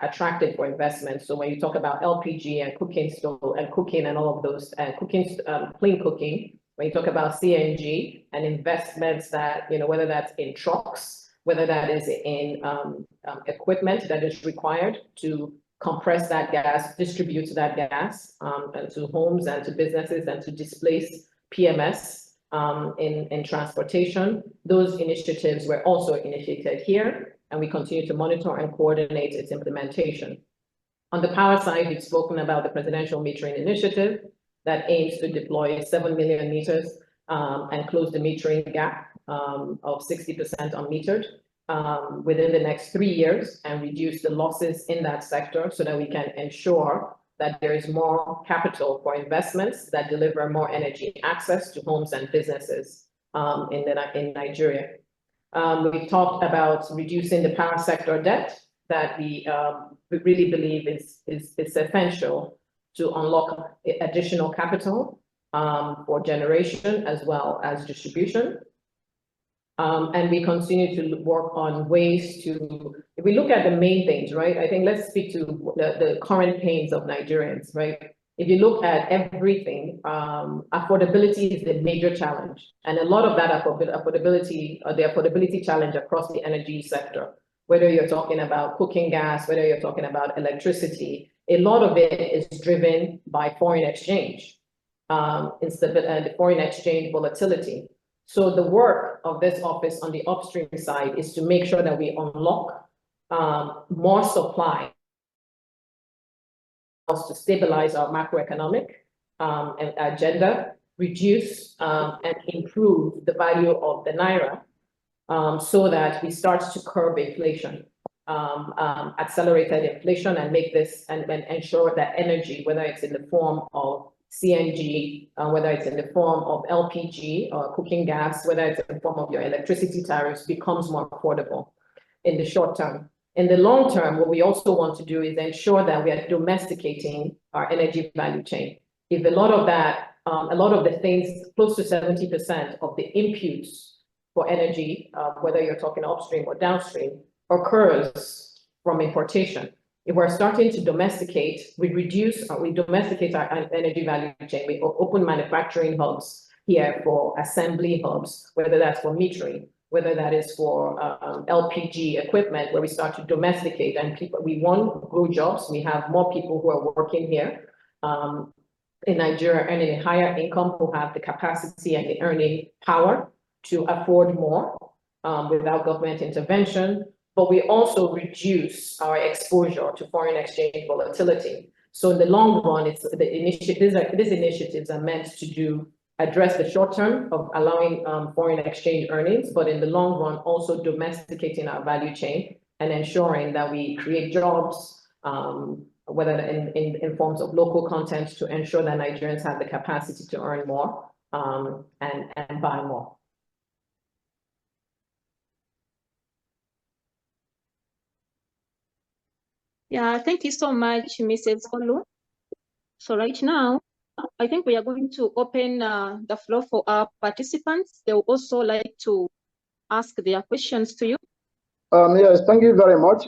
attractive for investment. So when you talk about LPG and cooking stove and cooking and all of those, and cooking, clean cooking, when you talk about CNG and investments that, whether that's in trucks, whether that is in equipment that is required to compress that gas, distribute that gas to homes and to businesses and to displace PMS in transportation. Those initiatives were also initiated here, and we continue to monitor and coordinate its implementation. On the power side, we've spoken about the presidential metering initiative that aims to deploy 7 million meters and close the metering gap of 60% unmetered within the next 3 years and reduce the losses in that sector so that we can ensure that there is more capital for investments that deliver more energy access to homes and businesses in Nigeria. We've talked about reducing the power sector debt that we really believe is essential to unlock additional capital for generation as well as distribution. And we continue to work on ways to, if we look at the main things, right? I think let's speak to the current pains of Nigerians, right? If you look at everything, affordability is the major challenge. And a lot of that affordability, the affordability challenge across the energy sector, whether you're talking about cooking gas, whether you're talking about electricity, a lot of it is driven by foreign exchange, the foreign exchange volatility. So the work of this office on the upstream side is to make sure that we unlock more supply to stabilize our macroeconomic agenda, reduce and improve the value of the naira so that we start to curb inflation, accelerated inflation, and make this and ensure that energy, whether it's in the form of CNG, whether it's in the form of LPG or cooking gas, whether it's in the form of your electricity tariffs, becomes more affordable in the short term. In the long term, what we also want to do is ensure that we are domesticating our energy value chain. If a lot of that, a lot of the things, close to 70% of the inputs for energy, whether you're talking upstream or downstream, occurs from importation. If we're starting to domesticate, we domesticate our energy value chain. We open manufacturing hubs here for assembly hubs, whether that's for metering, whether that is for LPG equipment, where we start to domesticate and we want grow jobs. We have more people who are working here in Nigeria earning a higher income, who have the capacity and the earning power to afford more without government intervention. But we also reduce our exposure to foreign exchange volatility. So in the long run, it's these initiatives are meant to address the short term of allowing foreign exchange earnings, but in the long run, also domesticating our value chain and ensuring that we create jobs, whether in forms of local content, to ensure that Nigerians have the capacity to earn more and buy more. Yeah, thank you so much, Mrs. Olu. So right now, I think we are going to open the floor for our participants. They would also like to ask their questions to you. Yes, thank you very much.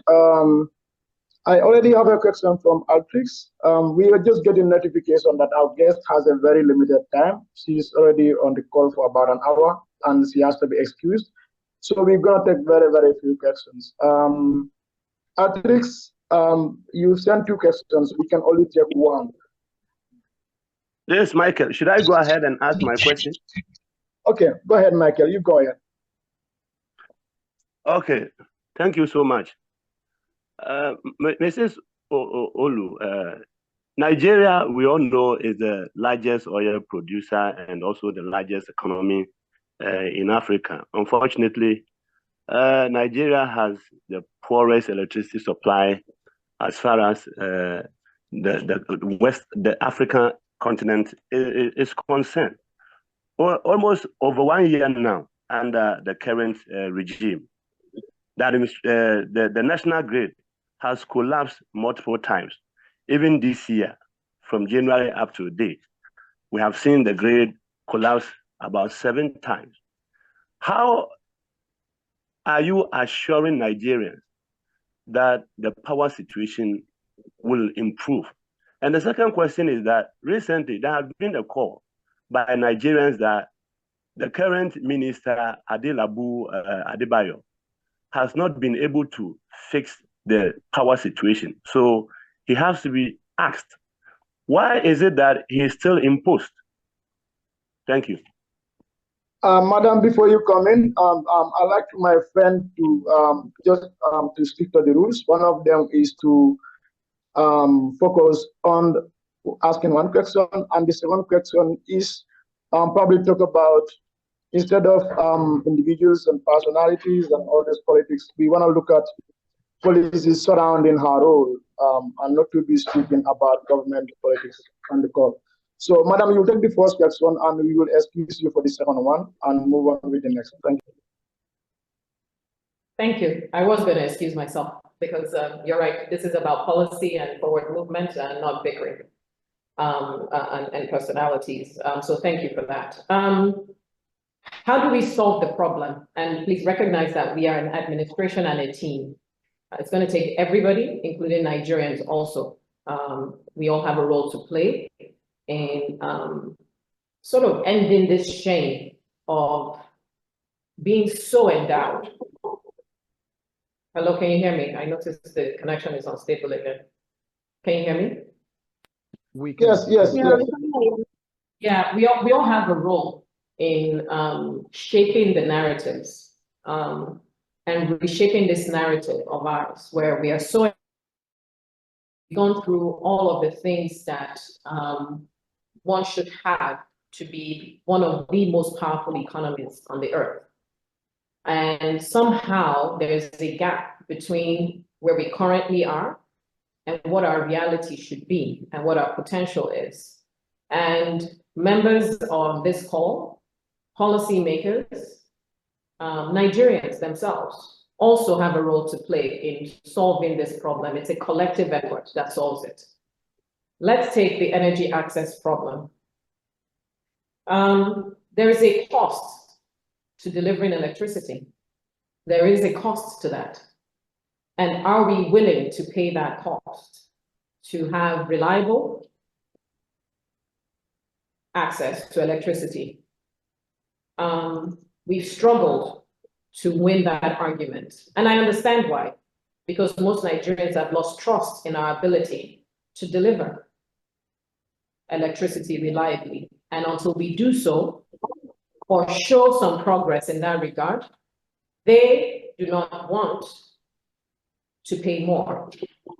I already have a question from Altrix. We were just getting notification that our guest has a very limited time. She's already on the call for about an hour and she has to be excused. So we're going to take very, very few questions. Altrix, you sent 2 questions. We can only take 1. Yes, Michael. Should I go ahead and ask my question? Okay, go ahead, Michael. You go ahead. Okay, thank you so much. Mrs. Olu, Nigeria, we all know, is the largest oil producer and also the largest economy in Africa. Unfortunately, Nigeria has the poorest electricity supply as far as the African continent is concerned. Almost over 1 year now under the current regime, that is, the national grid has collapsed multiple times. Even this year, from January up to date, we have seen the grid collapse about 7 times. How are you assuring Nigerians that the power situation will improve? And the second question is that recently there has been a call by Nigerians that the current minister, Adelabu Adebayo, has not been able to fix the power situation. So he has to be asked, why is it that he is still in post? Thank you. Madam, before you come in, I'd like my friend to just to stick to the rules. One of them is to focus on asking one question, and the second question is probably talk about, instead of individuals and personalities and all this politics, we want to look at policies surrounding her role, and not to be speaking about government politics on the call. So, Madam, you will take the first question, and we will excuse you for the second one and move on with the next. Thank you. Thank you. I was going to excuse myself because you're right. This is about policy and forward movement and not bickering and personalities. So thank you for that. How do we solve the problem? And please recognize that we are an administration and a team. It's going to take everybody, including Nigerians also. We all have a role to play in sort of ending this shame of being so endowed. Hello, can you hear me? I noticed the connection is unstable again. Can you hear me? We can. Yes. Yeah, we all have a role in shaping the narratives and reshaping this narrative of ours, where we are so gone through all of the things that one should have to be one of the most powerful economies on the earth. And somehow there's a gap between where we currently are and what our reality should be and what our potential is. And members of this call, policymakers, Nigerians themselves also have a role to play in solving this problem. It's a collective effort that solves it. Let's take the energy access problem. There is a cost to delivering electricity. There is a cost to that. And are we willing to pay that cost to have reliable access to electricity? We've struggled to win that argument. And I understand why, because most Nigerians have lost trust in our ability to deliver electricity reliably. And until we do so, or show some progress in that regard, they do not want to pay more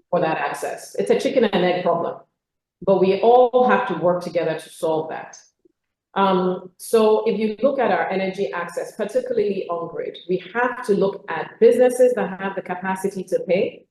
for that access. It's a chicken and egg problem, but we all have to work together to solve that. So if you look at our energy access, particularly on grid, we have to look at businesses that have the capacity to pay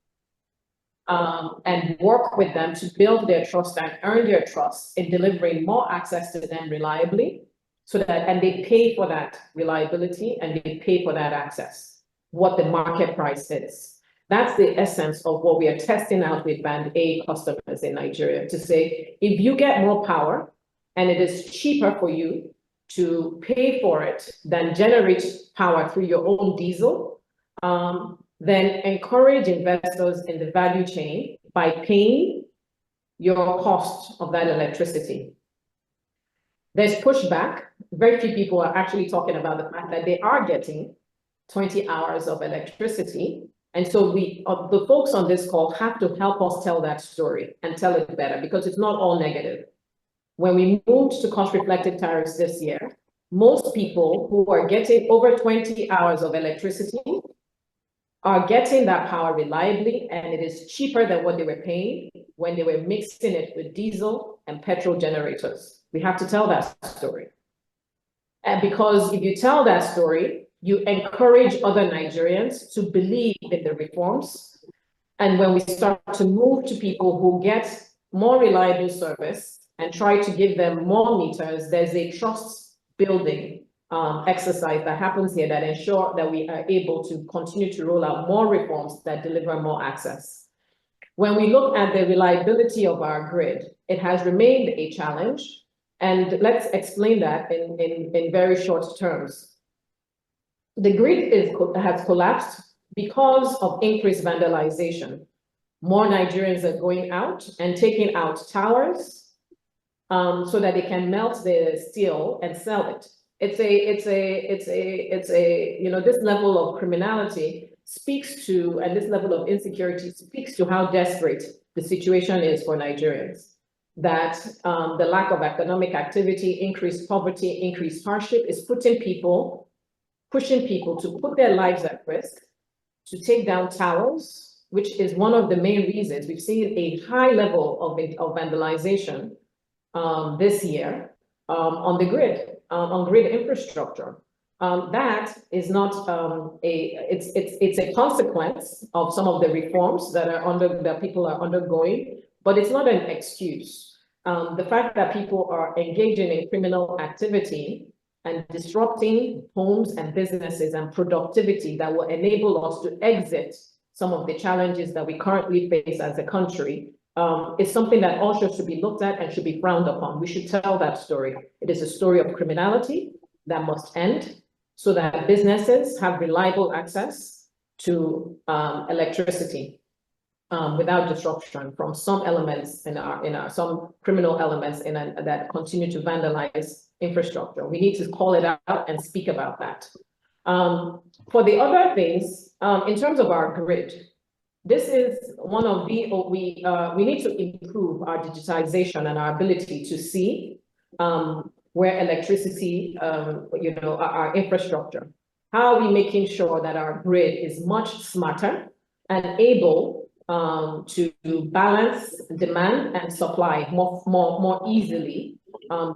and work with them to build their trust and earn their trust in delivering more access to them reliably, so that, and they pay for that reliability and they pay for that access, what the market price is. That's the essence of what we are testing out with Band A customers in Nigeria, to say, if you get more power and it is cheaper for you to pay for it than generate power through your own diesel, then encourage investors in the value chain by paying your cost of that electricity. There's pushback. Very few people are actually talking about the fact that they are getting 20 hours of electricity. And so we, the folks on this call, have to help us tell that story and tell it better, because it's not all negative. When we moved to cost-reflective tariffs this year, most people who are getting over 20 hours of electricity are getting that power reliably, and it is cheaper than what they were paying when they were mixing it with diesel and petrol generators. We have to tell that story. And because if you tell that story, you encourage other Nigerians to believe in the reforms. And when we start to move to people who get more reliable service and try to give them more meters, there's a trust building exercise that happens here that ensure that we are able to continue to roll out more reforms that deliver more access. When we look at the reliability of our grid, it has remained a challenge. And let's explain that in very short terms. The grid has collapsed because of increased vandalization. More Nigerians are going out and taking out towers so that they can melt the steel and sell it. It's a, you know, this level of criminality speaks to, and this level of insecurity speaks to how desperate the situation is for Nigerians. That the lack of economic activity, increased poverty, increased hardship is pushing people to put their lives at risk, to take down towers, which is one of the main reasons we've seen a high level of vandalization this year on the grid, on grid infrastructure. That is not it's a consequence of some of the reforms that people are undergoing, but it's not an excuse. The fact that people are engaging in criminal activity and disrupting homes and businesses and productivity that will enable us to exit some of the challenges that we currently face as a country is something that also should be looked at and should be frowned upon. We should tell that story. It is a story of criminality that must end so that businesses have reliable access to electricity without disruption from some elements in our some criminal elements that continue to vandalize infrastructure. We need to call it out and speak about that. For the other things, in terms of our grid, this is one of the, we need to improve our digitization and our ability to see where electricity, our infrastructure. How are we making sure that our grid is much smarter and able to balance demand and supply more easily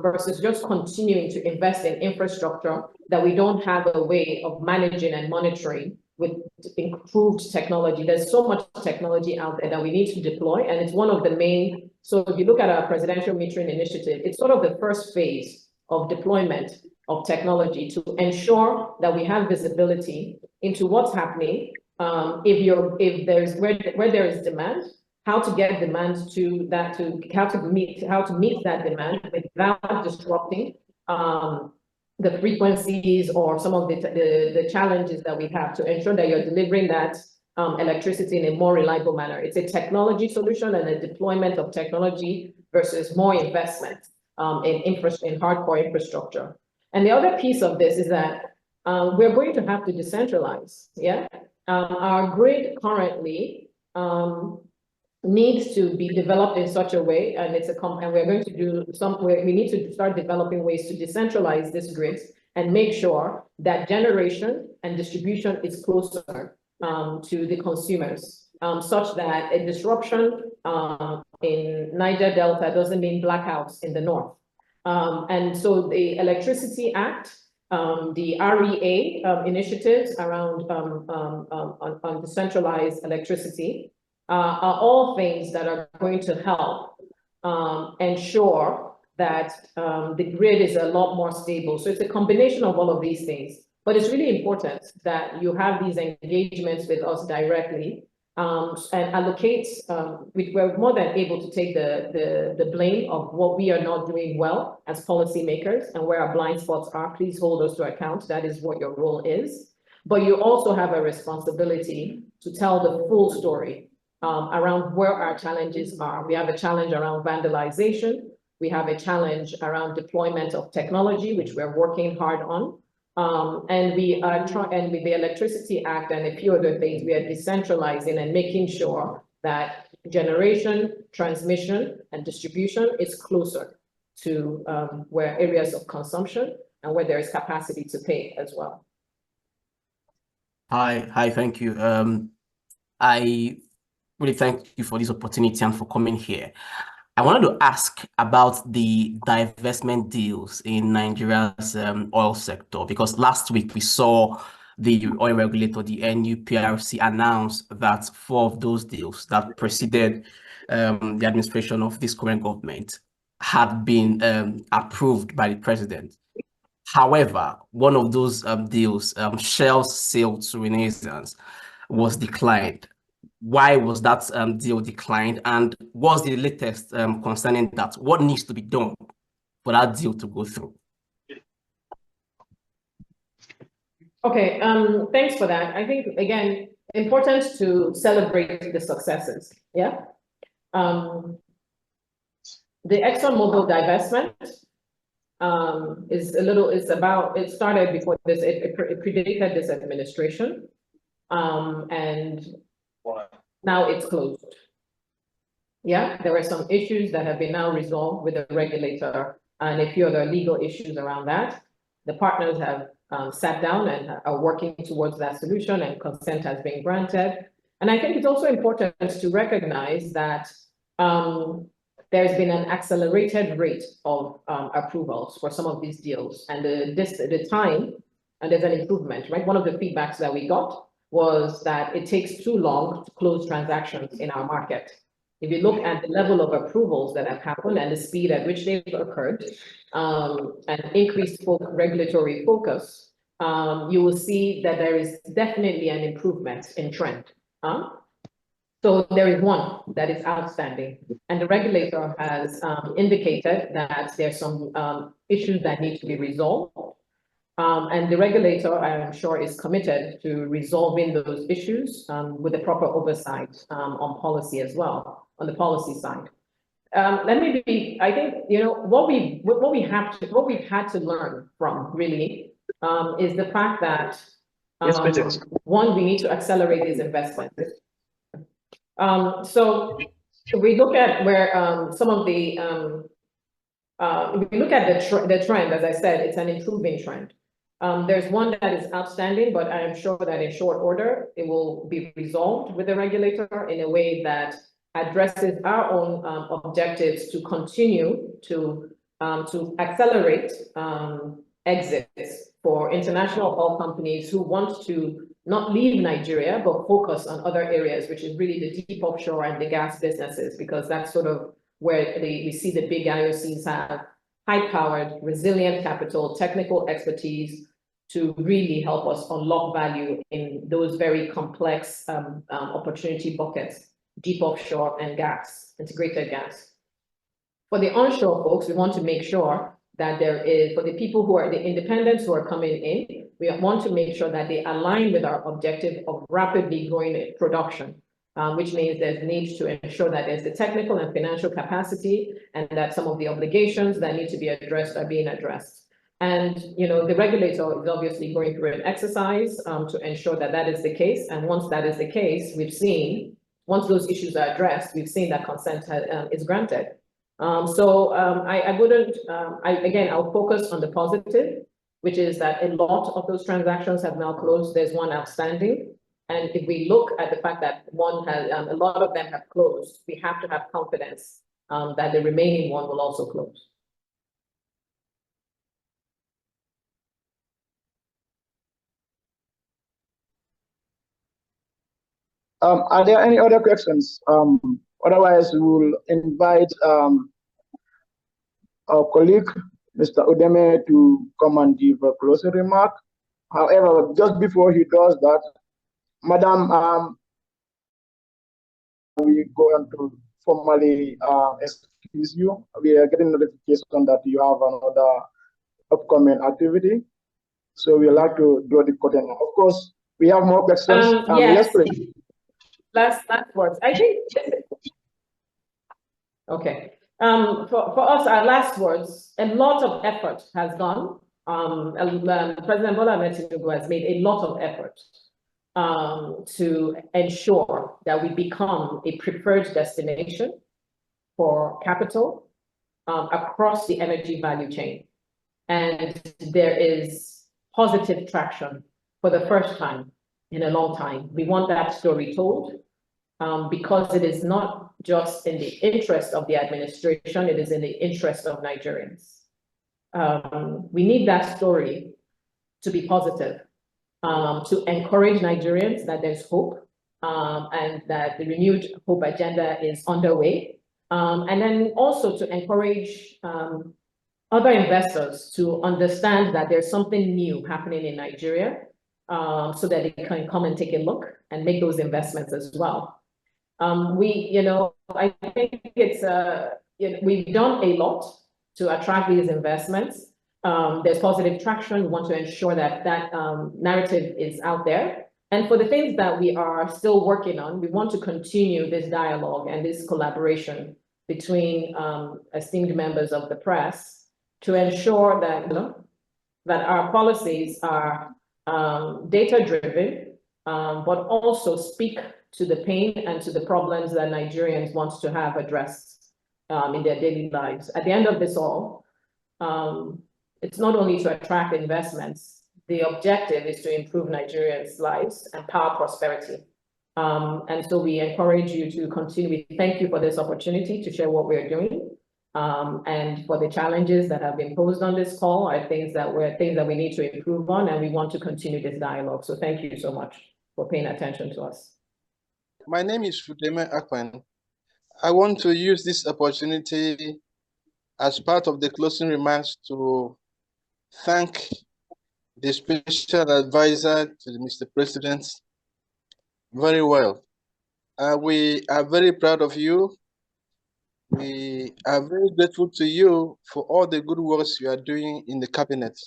versus just continuing to invest in infrastructure that we don't have a way of managing and monitoring with improved technology. There's so much technology out there that we need to deploy, and it's one of the main, so if you look at our presidential metering initiative, it's sort of the first phase of deployment of technology to ensure that we have visibility into what's happening, where there is demand, how to get demand to that, how to meet that demand without disrupting the frequencies or some of the challenges that we have to ensure that you're delivering that electricity in a more reliable manner. It's a technology solution and a deployment of technology versus more investment in hardcore infrastructure. And the other piece of this is that we're going to have to decentralize. Yeah, our grid currently needs to be developed in such a way, and we're going to do we need to start developing ways to decentralize this grid and make sure that generation and distribution is closer to the consumers, such that a disruption in Niger Delta doesn't mean blackouts in the north. And so the Electricity Act, the REA initiatives around on decentralized electricity are all things that are going to help ensure that the grid is a lot more stable. So it's a combination of all of these things, but it's really important that you have these engagements with us directly and allocate, we're more than able to take the blame of what we are not doing well as policymakers and where our blind spots are. Please hold us to account. That is what your role is. But you also have a responsibility to tell the full story around where our challenges are. We have a challenge around vandalization. We have a challenge around deployment of technology, which we're working hard on. And we are and with the Electricity Act and a few other things, we are decentralizing and making sure that generation, transmission, and distribution is closer to where areas of consumption and where there is capacity to pay as well. Hi, thank you. I really thank you for this opportunity and for coming here. I wanted to ask about the divestment deals in Nigeria's oil sector, because last week we saw the oil regulator, the NUPRC, announce that 4 of those deals that preceded the administration of this current government had been approved by the president. However, one of those deals, Shell's sale to Renaissance, was declined. Why was that deal declined, and what's the latest concerning that? What needs to be done for that deal to go through? Okay, thanks for that. I think, again, important to celebrate the successes, yeah? The ExxonMobil divestment it started before this, it predated this administration, and now it's closed. Yeah, there were some issues that have been now resolved with the regulator and a few other legal issues around that. The partners have sat down and are working towards that solution, and consent has been granted. And I think it's also important to recognize that there's been an accelerated rate of approvals for some of these deals, and the time, and there's an improvement, right? One of the feedbacks that we got was that it takes too long to close transactions in our market. If you look at the level of approvals that have happened and the speed at which they've occurred, and increased regulatory focus, you will see that there is definitely an improvement in trend. So there is one that is outstanding, and the regulator has indicated that there's some issues that need to be resolved. And the regulator, I'm sure, is committed to resolving those issues with the proper oversight on policy as well, on the policy side. I think, you know, what we've had to learn from really is the fact that one, we need to accelerate these investments. So if we look at where some of the if we look at the trend, as I said, it's an improving trend. There's one that is outstanding, but I am sure that in short order, it will be resolved with the regulator in a way that addresses our own objectives to continue to accelerate exits for international oil companies who want to not leave Nigeria, but focus on other areas, which is really the deep offshore and the gas businesses, because that's sort of where we see the big IOCs have high-powered, resilient capital, technical expertise to really help us unlock value in those very complex opportunity buckets, deep offshore and gas, integrated gas. For the onshore folks, we want to make sure that there is, for the people who are the independents who are coming in, we want to make sure that they align with our objective of rapidly growing production, which means there's need to ensure that there's the technical and financial capacity and that some of the obligations that need to be addressed are being addressed. And, you know, the regulator is obviously going through an exercise to ensure that that is the case. And once that is the case, we've seen, once those issues are addressed, we've seen that consent is granted. Again, I'll focus on the positive, which is that a lot of those transactions have now closed. There's one outstanding. And if we look at the fact that one has, a lot of them have closed, we have to have confidence that the remaining one will also close. Are there any other questions? Otherwise, we will invite our colleague, Mr. Udeme, to come and give a closing remark. However, just before he does that, Madam, we go on to formally excuse you. We are getting notification that you have another upcoming activity. So we would like to draw the curtain. Of course, we have more questions. Yes, please. Last words. I think, okay. For us, our last words, a lot of effort has gone. President Bola Ahmed Tinubu has made a lot of effort to ensure that we become a preferred destination for capital across the energy value chain. And there is positive traction for the first time in a long time. We want that story told because it is not just in the interest of the administration, it is in the interest of Nigerians. We need that story to be positive, to encourage Nigerians that there's hope and that the renewed hope agenda is underway. And then also to encourage other investors to understand that there's something new happening in Nigeria so that they can come and take a look and make those investments as well. I think it's, we've done a lot to attract these investments. There's positive traction. We want to ensure that that narrative is out there. And for the things that we are still working on, we want to continue this dialogue and this collaboration between esteemed members of the press to ensure that, that our policies are data-driven, but also speak to the pain and to the problems that Nigerians want to have addressed in their daily lives. At the end of this all, it's not only to attract investments, the objective is to improve Nigerians' lives and power prosperity. And so we encourage you to continue. We thank you for this opportunity to share what we're doing. And for the challenges that have been posed on this call are things that we need to improve on, and we want to continue this dialogue. So thank you so much for paying attention to us. My name is Fudeme Akpan. I want to use this opportunity as part of the closing remarks to thank the special advisor to Mr. President very well. We are very proud of you. We are very grateful to you for all the good works you are doing in the cabinet.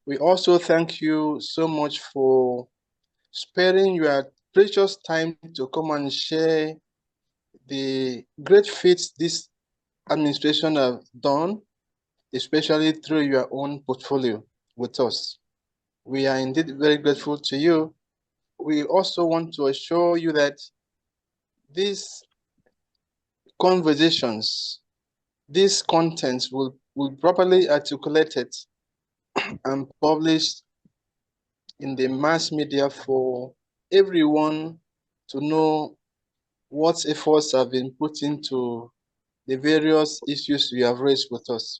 We also thank you so much for sparing your precious time to come and share the great feats this administration have done, especially through your own portfolio with us. We are indeed very grateful to you. We also want to assure you that these conversations, these contents will properly articulated and published in the mass media for everyone to know what efforts have been put into the various issues you have raised with us.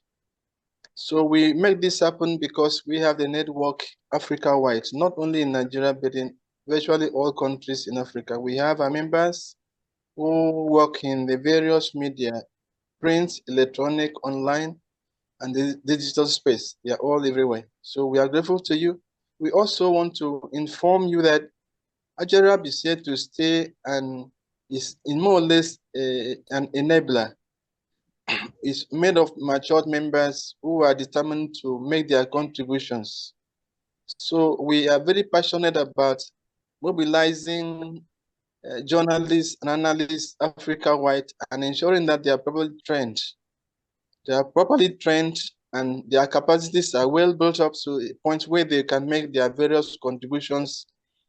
So we make this happen because we have the network Africa-wide, not only in Nigeria, but in virtually all countries in Africa. We have our members who work in the various media, print, electronic, online, and the digital space. They are all everywhere. So we are grateful to you. We also want to inform you that AJERAP is here to stay and is in more or less an enabler. It's made of matured members who are determined to make their contributions. So we are very passionate about mobilizing journalists and analysts Africa-wide and ensuring that they are properly trained. They are properly trained and their capacities are well built up to a point where they can make their various contributions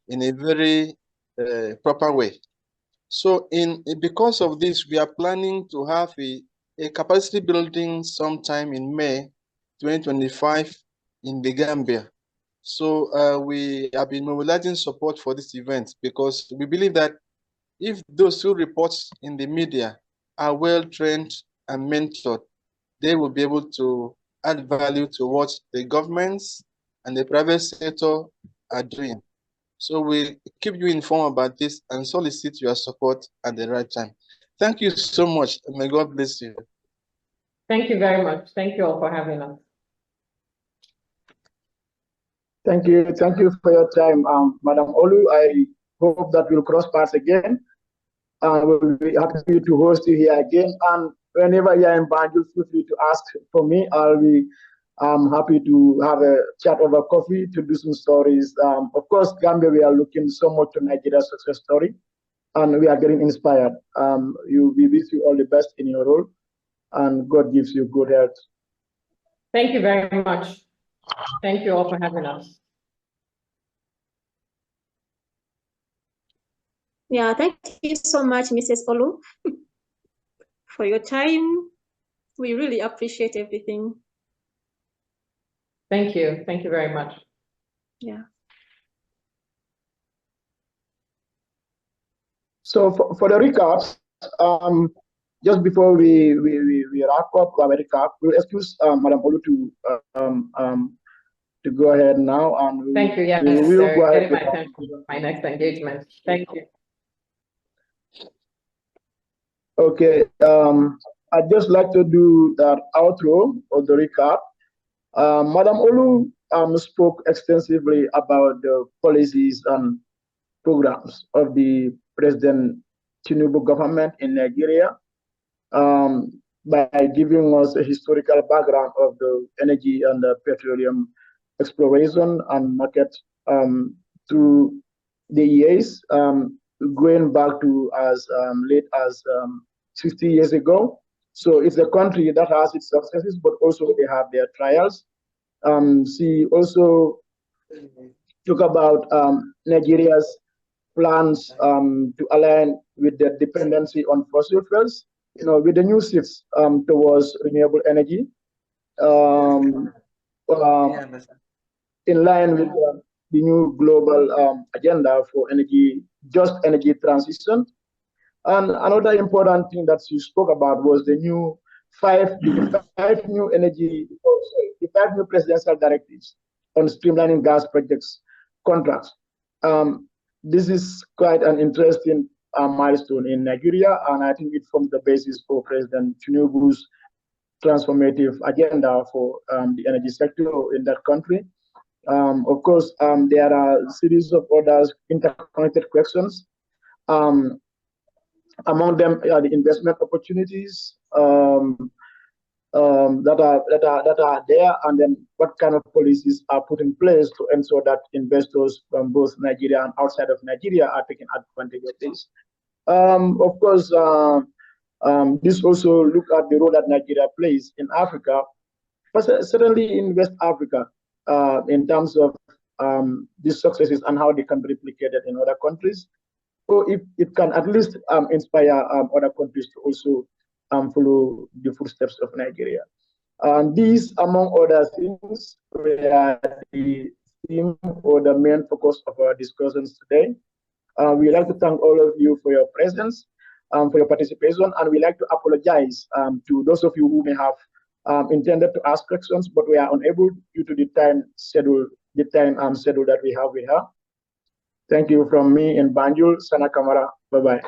in a very proper way. So because of this, we are planning to have a capacity building sometime in May 2025 in the Gambia. So we have been mobilizing support for this event because we believe that if those who report in the media are well trained and mentored, they will be able to add value to what the governments and the private sector are doing. So we keep you informed about this and solicit your support at the right time. Thank you so much. May God bless you. Thank you very much. Thank you all for having us. Thank you for your time, Madam Olu. I hope that we'll cross paths again. We'll be happy to host you here again. And whenever you're in Banjul, feel free to ask for me. I'll be happy to have a chat over coffee to do some stories. Of course, Gambia, we are looking so much to Nigeria's success story, and we are getting inspired. We wish you all the best in your role, and God gives you good health. Thank you very much. Thank you all for having us. Yeah, thank you so much, Mrs. Olu, for your time. We really appreciate everything. Thank you. Thank you very much. Yeah. So for the recaps, just before we wrap up our recap, we'll excuse Madam Olu to go ahead now. And thank you. Yes, sir. Getting my attention for my next engagement. Thank you. Okay. I'd just like to do that outro or the recap. Madam Olu spoke extensively about the policies and programs of the President Tinubu government in Nigeria by giving us a historical background of the energy and the petroleum exploration and market through the years, going back to as late as 60 years ago. So it's a country that has its successes, but also they have their trials. She also talked about Nigeria's plans to align with the dependency on fossil fuels, with the new shifts towards renewable energy, in line with the new global agenda for just energy transition. And another important thing that you spoke about was the five new presidential directives on streamlining gas projects contracts. This is quite an interesting milestone in Nigeria, and I think it forms the basis for President Tinubu's transformative agenda for the energy sector in that country. Of course, there are a series of other interconnected questions. Among them are the investment opportunities that are there, and then what kind of policies are put in place to ensure that investors from both Nigeria and outside of Nigeria are taking advantage of this. Of course, this also look at the role that Nigeria plays in Africa, but certainly in West Africa, in terms of these successes and how they can be replicated in other countries. So it can at least inspire other countries to also follow the footsteps of Nigeria. These, among other things, were the theme or the main focus of our discussions today. We'd like to thank all of you for your presence, for your participation, and we'd like to apologize to those of you who may have intended to ask questions, but we are unable due to the time schedule that we have with her. Thank you from me in Banjul, Sana Kamara. Bye-bye.